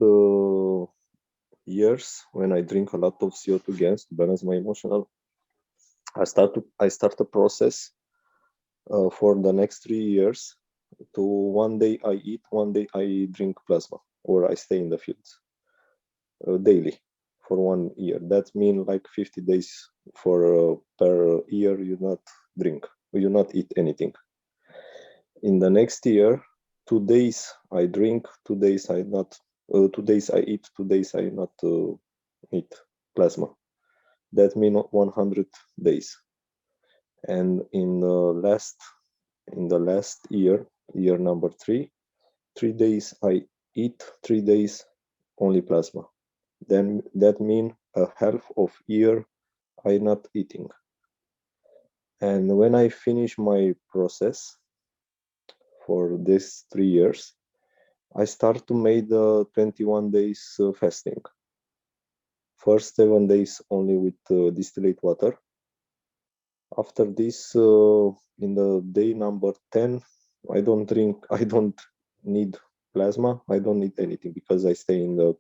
years, when I drink a lot of CO2 gas to balance my emotional, I start a process for the next 3 years to one day I eat, one day I drink plasma, or I stay in the fields daily for 1 year. That means like 50 days for per year you not drink, you not eat anything. In the next year, 2 days I drink, 2 days I not, 2 days I eat, 2 days I not eat plasma. That means 100 days. And in the last year, year number 3 days I eat, 3 days only plasma. Then that means a half of year I not eating. And when I finish my process for these 3 years, I start to make the 21 days fasting. First 7 days only with distillate water. After this, in the day number 10, I don't drink, I don't need plasma, I don't need anything because I stay in the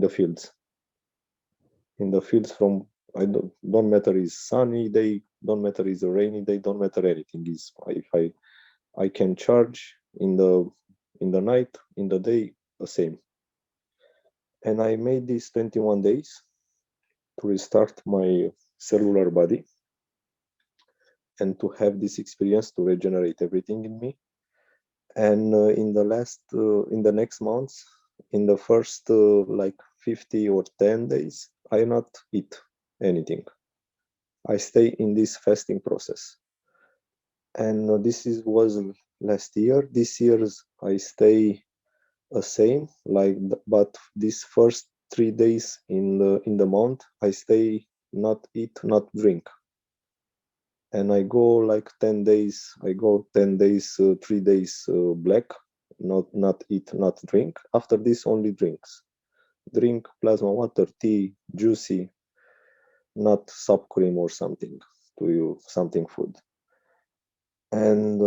fields. In the fields from, don't matter is sunny day, don't matter is a rainy day, don't matter anything. Is if I can charge in the night, in the day, the same. And I made these 21 days to restart my cellular body and to have this experience to regenerate everything in me. And in the next months, in the first like 50 or 10 days, I not eat anything. I stay in this fasting process. And this was last year. This year's I stay the same, like, but this first 3 days in the month, I stay not eat, not drink. And I go like 10 days, 3 days black, not eat, not drink. After this, only drinks. Drink plasma water, tea, juicy, not soap cream or something to you, something food. And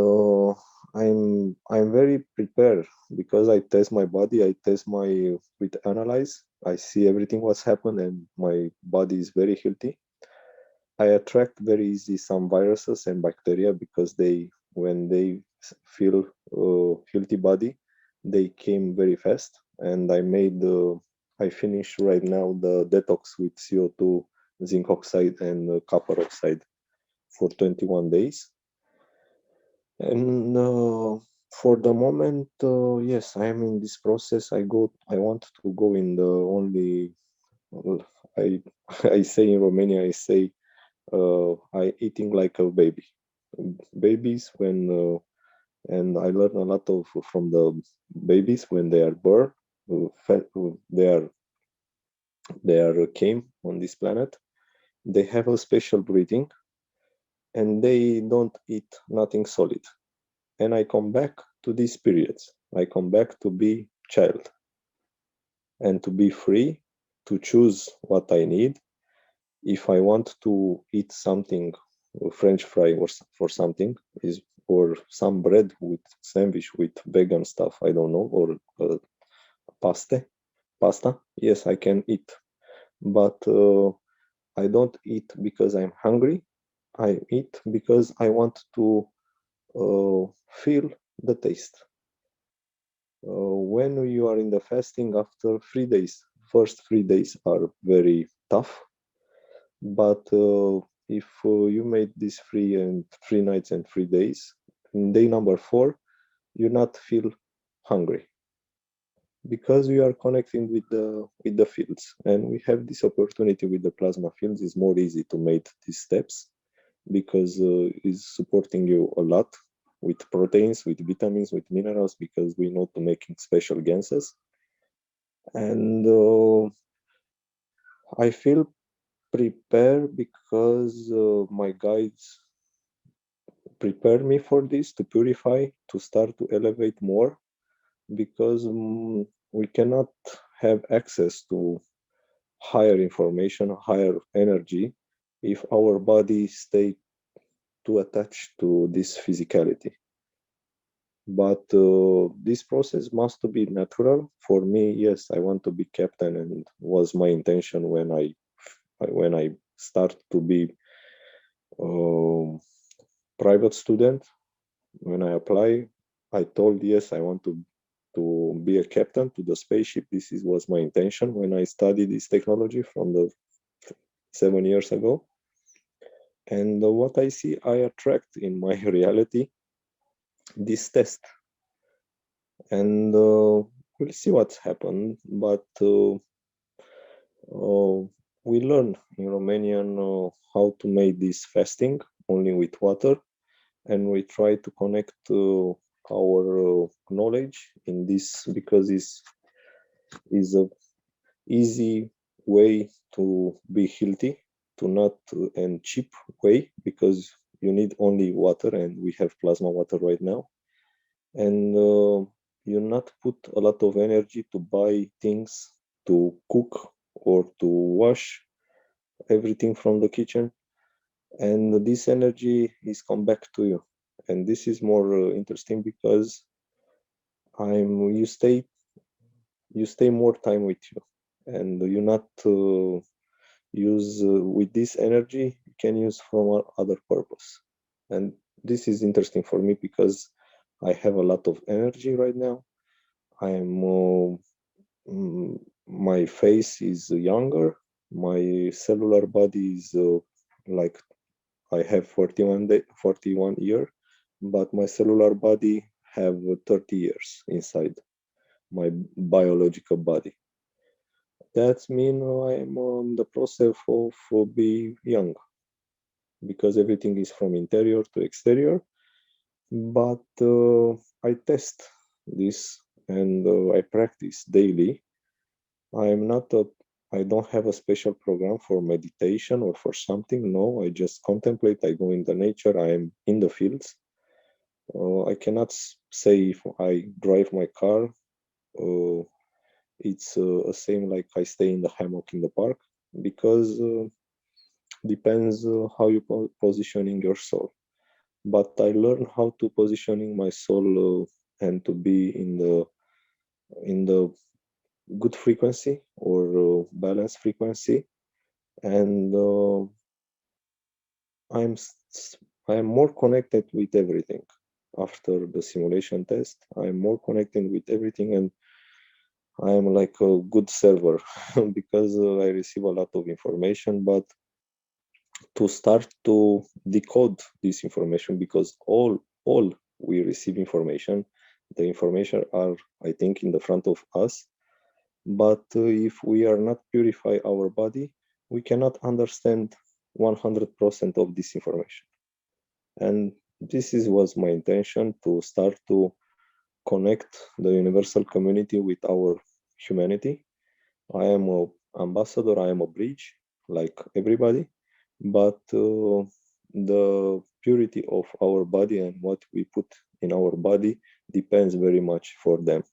I'm very prepared because I test my body, I test with analyze, I see everything what's happened, and my body is very healthy. I attract very easy some viruses and bacteria because when they feel healthy body, they came very fast. And I finished right now the detox with CO2, zinc oxide, and copper oxide for 21 days. And for the moment, yes, I am in this process. I want to go in the only. I I say in Romania, I say I eating like a baby. Babies and I learn a lot from the babies when they are born. They are came on this planet. They have a special breathing, and they don't eat nothing solid. And I come back to these periods. I come back to be child, and to be free to choose what I need. If I want to eat something, French fry or something, or some bread with sandwich with vegan stuff, I don't know, or pasta, yes, I can eat. But I don't eat because I'm hungry. I eat because I want to feel the taste. When you are in the fasting after 3 days, first 3 days are very tough, but if you made this 3 nights and 3 days, in day number 4, you not feel hungry because we are connecting with the fields, and we have this opportunity with the plasma fields. It's more easy to make these steps because it's supporting you a lot with proteins, with vitamins, with minerals, because we know to making special gases. And I feel prepared because my guides prepare me for this, to purify, to start to elevate more, because we cannot have access to higher information, higher energy, if our body stay too attached to this physicality. But this process must be natural. For me, yes, I want to be captain, and was my intention when I start to be private student. When I apply, I told yes, I want to be a captain to the spaceship. Was my intention when I studied this technology from the 7 years ago. And what I see, I attract in my reality this test, and we'll see what's happened. But we learn in Romanian how to make this fasting only with water, and we try to connect our knowledge in this, because it's is a easy way to be healthy, to not and cheap way, because you need only water, and we have plasma water right now, and you not put a lot of energy to buy things to cook or to wash everything from the kitchen, and this energy is come back to you. And this is more interesting because you stay more time with you, and you not use with this energy you can use from other purpose. And this is interesting for me because I have a lot of energy right now. I'm my face is younger, my cellular body is like I have 41 year, but my cellular body have 30 years inside my biological body. That means I'm on the process of be young, because everything is from interior to exterior. But I test this, and I practice daily. I'm not a I don't have a special program for meditation or for something. No, I just contemplate. I go in the nature. I am in the fields. I cannot say if I drive my car. It's the same like I stay in the hammock in the park, because depends how you positioning your soul. But I learned how to positioning my soul and to be in the good frequency or balanced frequency, and I'm I'm more connected with everything. After the simulation test, I'm more connected with everything, and I am like a good server because I receive a lot of information. But to start to decode this information, because all we receive information, the information are, I think, in the front of us. But if we are not purify our body, we cannot understand 100% of this information. And was my intention, to start to connect the universal community with our humanity. I am a ambassador, I am a bridge, like everybody, but the purity of our body and what we put in our body depends very much for them.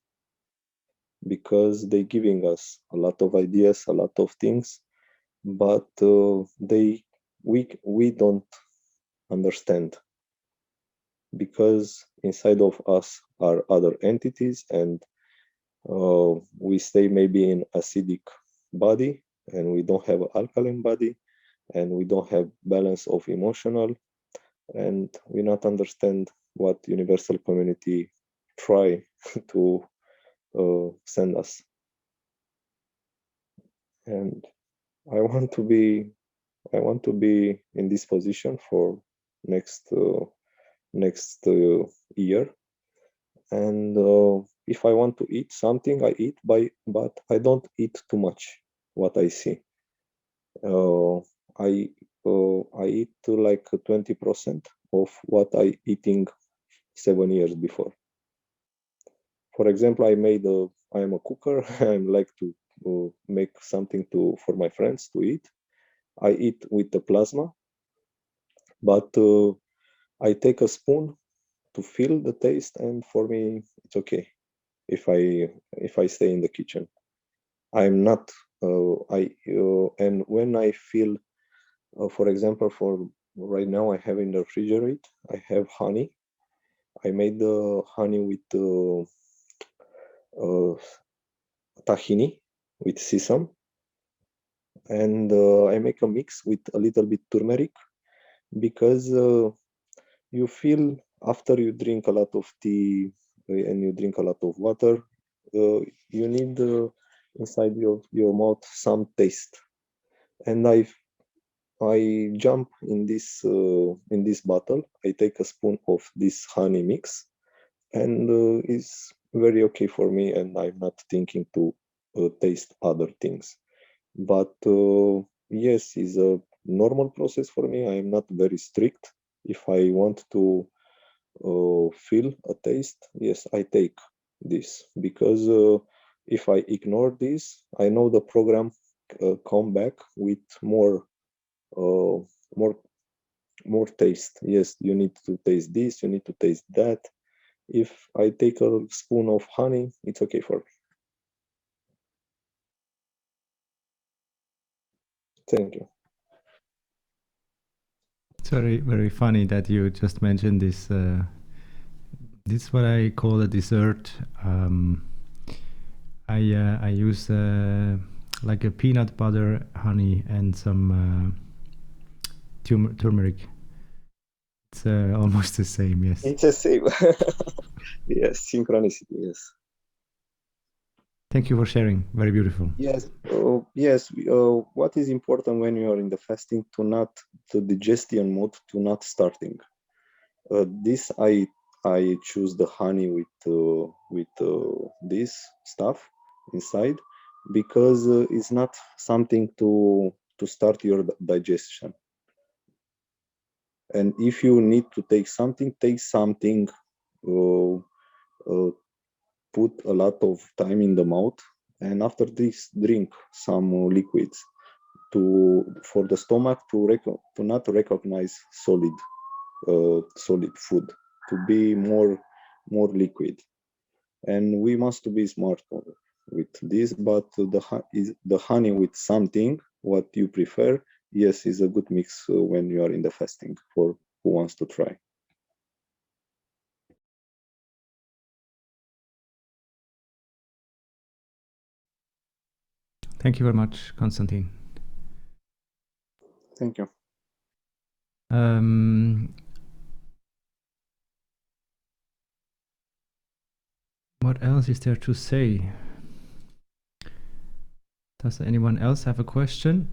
because they giving us a lot of ideas, a lot of things, but we don't understand, because inside of us are other entities, and we stay maybe in acidic body, and we don't have alkaline body, and we don't have balance of emotional, and we not understand what universal community try to send us. And I want to be in this position for next year. And if I want to eat something, I eat, but I don't eat too much what I see. I eat like 20% of what I eating 7 years before. For example, I am a cooker. I like to make something for my friends to eat. I eat with the plasma, but I take a spoon to feel the taste, and for me it's okay if I stay in the kitchen. I'm not and when I feel, for example, for right now, I have in the refrigerator, I have honey. I made the honey with tahini, with sesame, and I make a mix with a little bit turmeric, because you feel after you drink a lot of tea and you drink a lot of water, you need inside your mouth some taste. And I jump in this bottle. I take a spoon of this honey mix, and it's very okay for me. And I'm not thinking to taste other things. But yes, it's a normal process for me. I'm not very strict. If I want to feel a taste, yes, I take this, because if I ignore this, I know the program come back with uh, more more taste. Yes, you need to taste this, you need to taste that. If I take a spoon of honey, it's okay for me. Thank you. It's very, very funny that you just mentioned this. This is what I call a dessert. I use like a peanut butter, honey, and some turmeric. It's almost the same, yes. It's the same. Yes, synchronicity. Yes. Thank you for sharing. Very beautiful. Yes. Yes. What is important when you are in the fasting, to not the digestion mode, to not starting. This I choose the honey with this stuff inside, because it's not something to start your digestion. And if you need to take something, take something. Uh, uh, Put a lot of time in the mouth, and after this, drink some liquids for the stomach to not recognize solid food, to be more liquid. And we must be smart with this, but the honey with something what you prefer, yes, is a good mix when you are in the fasting, for who wants to try. Thank you very much, Konstantin. Thank you. What else is there to say? Does anyone else have a question?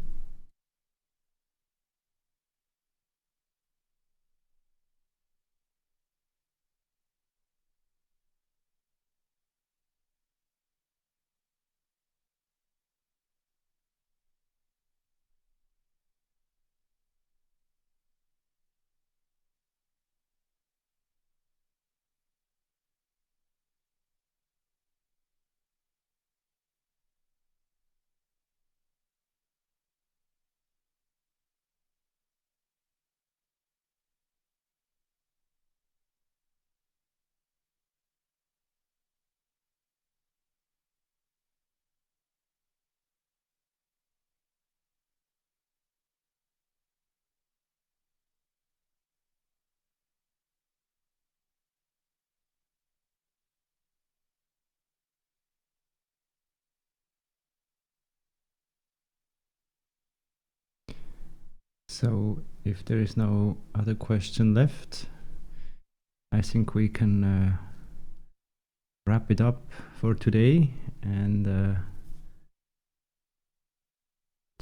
So if there is no other question left, I think we can wrap it up for today. And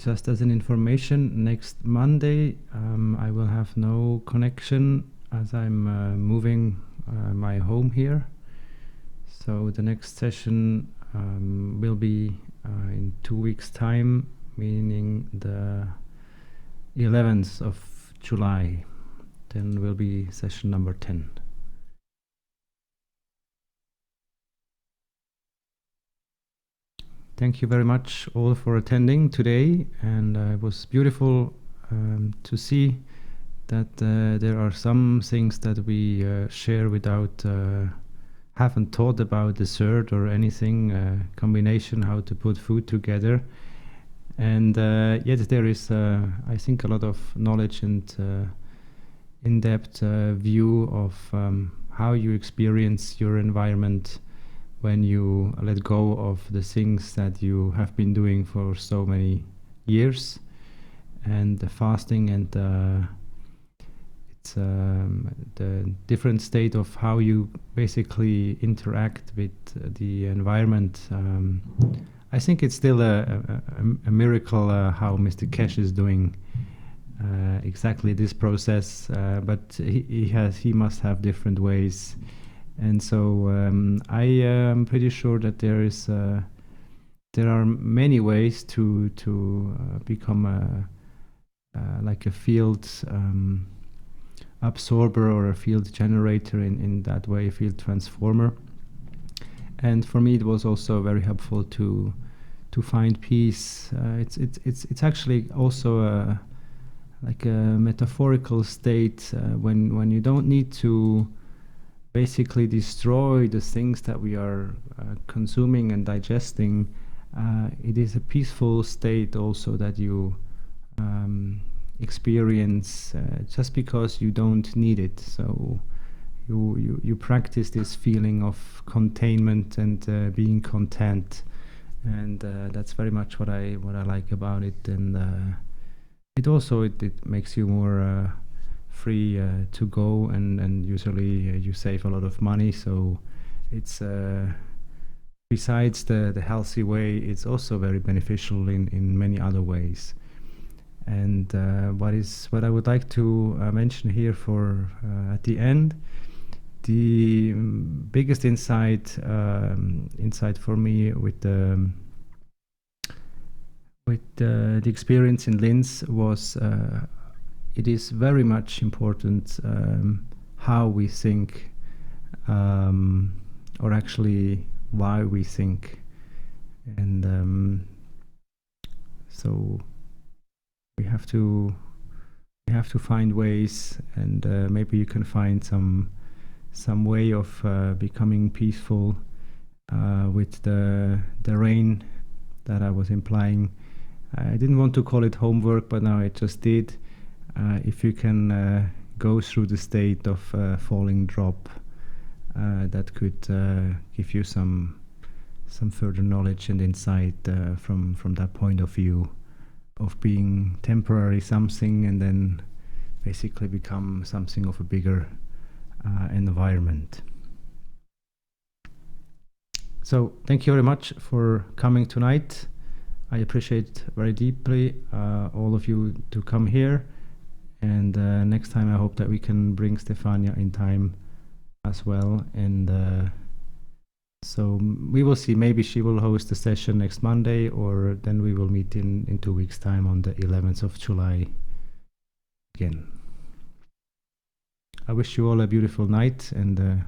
just as an information, next Monday I will have no connection as I'm moving my home here. So the next session will be in 2 weeks' time, meaning the 11th of July. Then will be session number 10. Thank you very much all for attending today, and it was beautiful to see that there are some things that we share without haven't thought about dessert or anything combination, how to put food together, and yet there is I think a lot of knowledge and in-depth view of how you experience your environment when you let go of the things that you have been doing for so many years. And the fasting and it's the different state of how you basically interact with the environment. I think it's still a miracle how Mr. Kesh is doing exactly this process, but he must have different ways. And so I am pretty sure that there are many ways to become like a field absorber or a field generator in that way, a field transformer. And for me, it was also very helpful to find peace. It's actually also like a metaphorical state when you don't need to basically destroy the things that we are consuming and digesting. It is a peaceful state also that you experience just because you don't need it. So you practice this feeling of containment and being content, and that's very much what I like about it. And it also it makes you more free to go, and usually you save a lot of money. So it's besides the healthy way, it's also very beneficial in many other ways. And what I would like to mention here for at the end, the biggest insight for me with the experience in Linz was it is very much important how we think, or actually why we think. And so we have to find ways, and maybe you can find some way of becoming peaceful with the rain that I was implying. I didn't want to call it homework, but now I just did. If you can go through the state of falling drop, that could give you some further knowledge and insight from that point of view of being temporary something and then basically become something of a bigger environment. So thank you very much for coming tonight. I appreciate very deeply all of you to come here. And next time I hope that we can bring Stefania in time as well. And so we will see. Maybe she will host the session next Monday, or then we will meet in 2 weeks' time on the 11th of July again. I wish you all a beautiful night and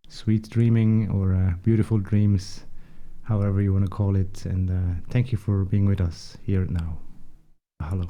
sweet dreaming, or beautiful dreams, however you want to call it. And thank you for being with us here now. Hello.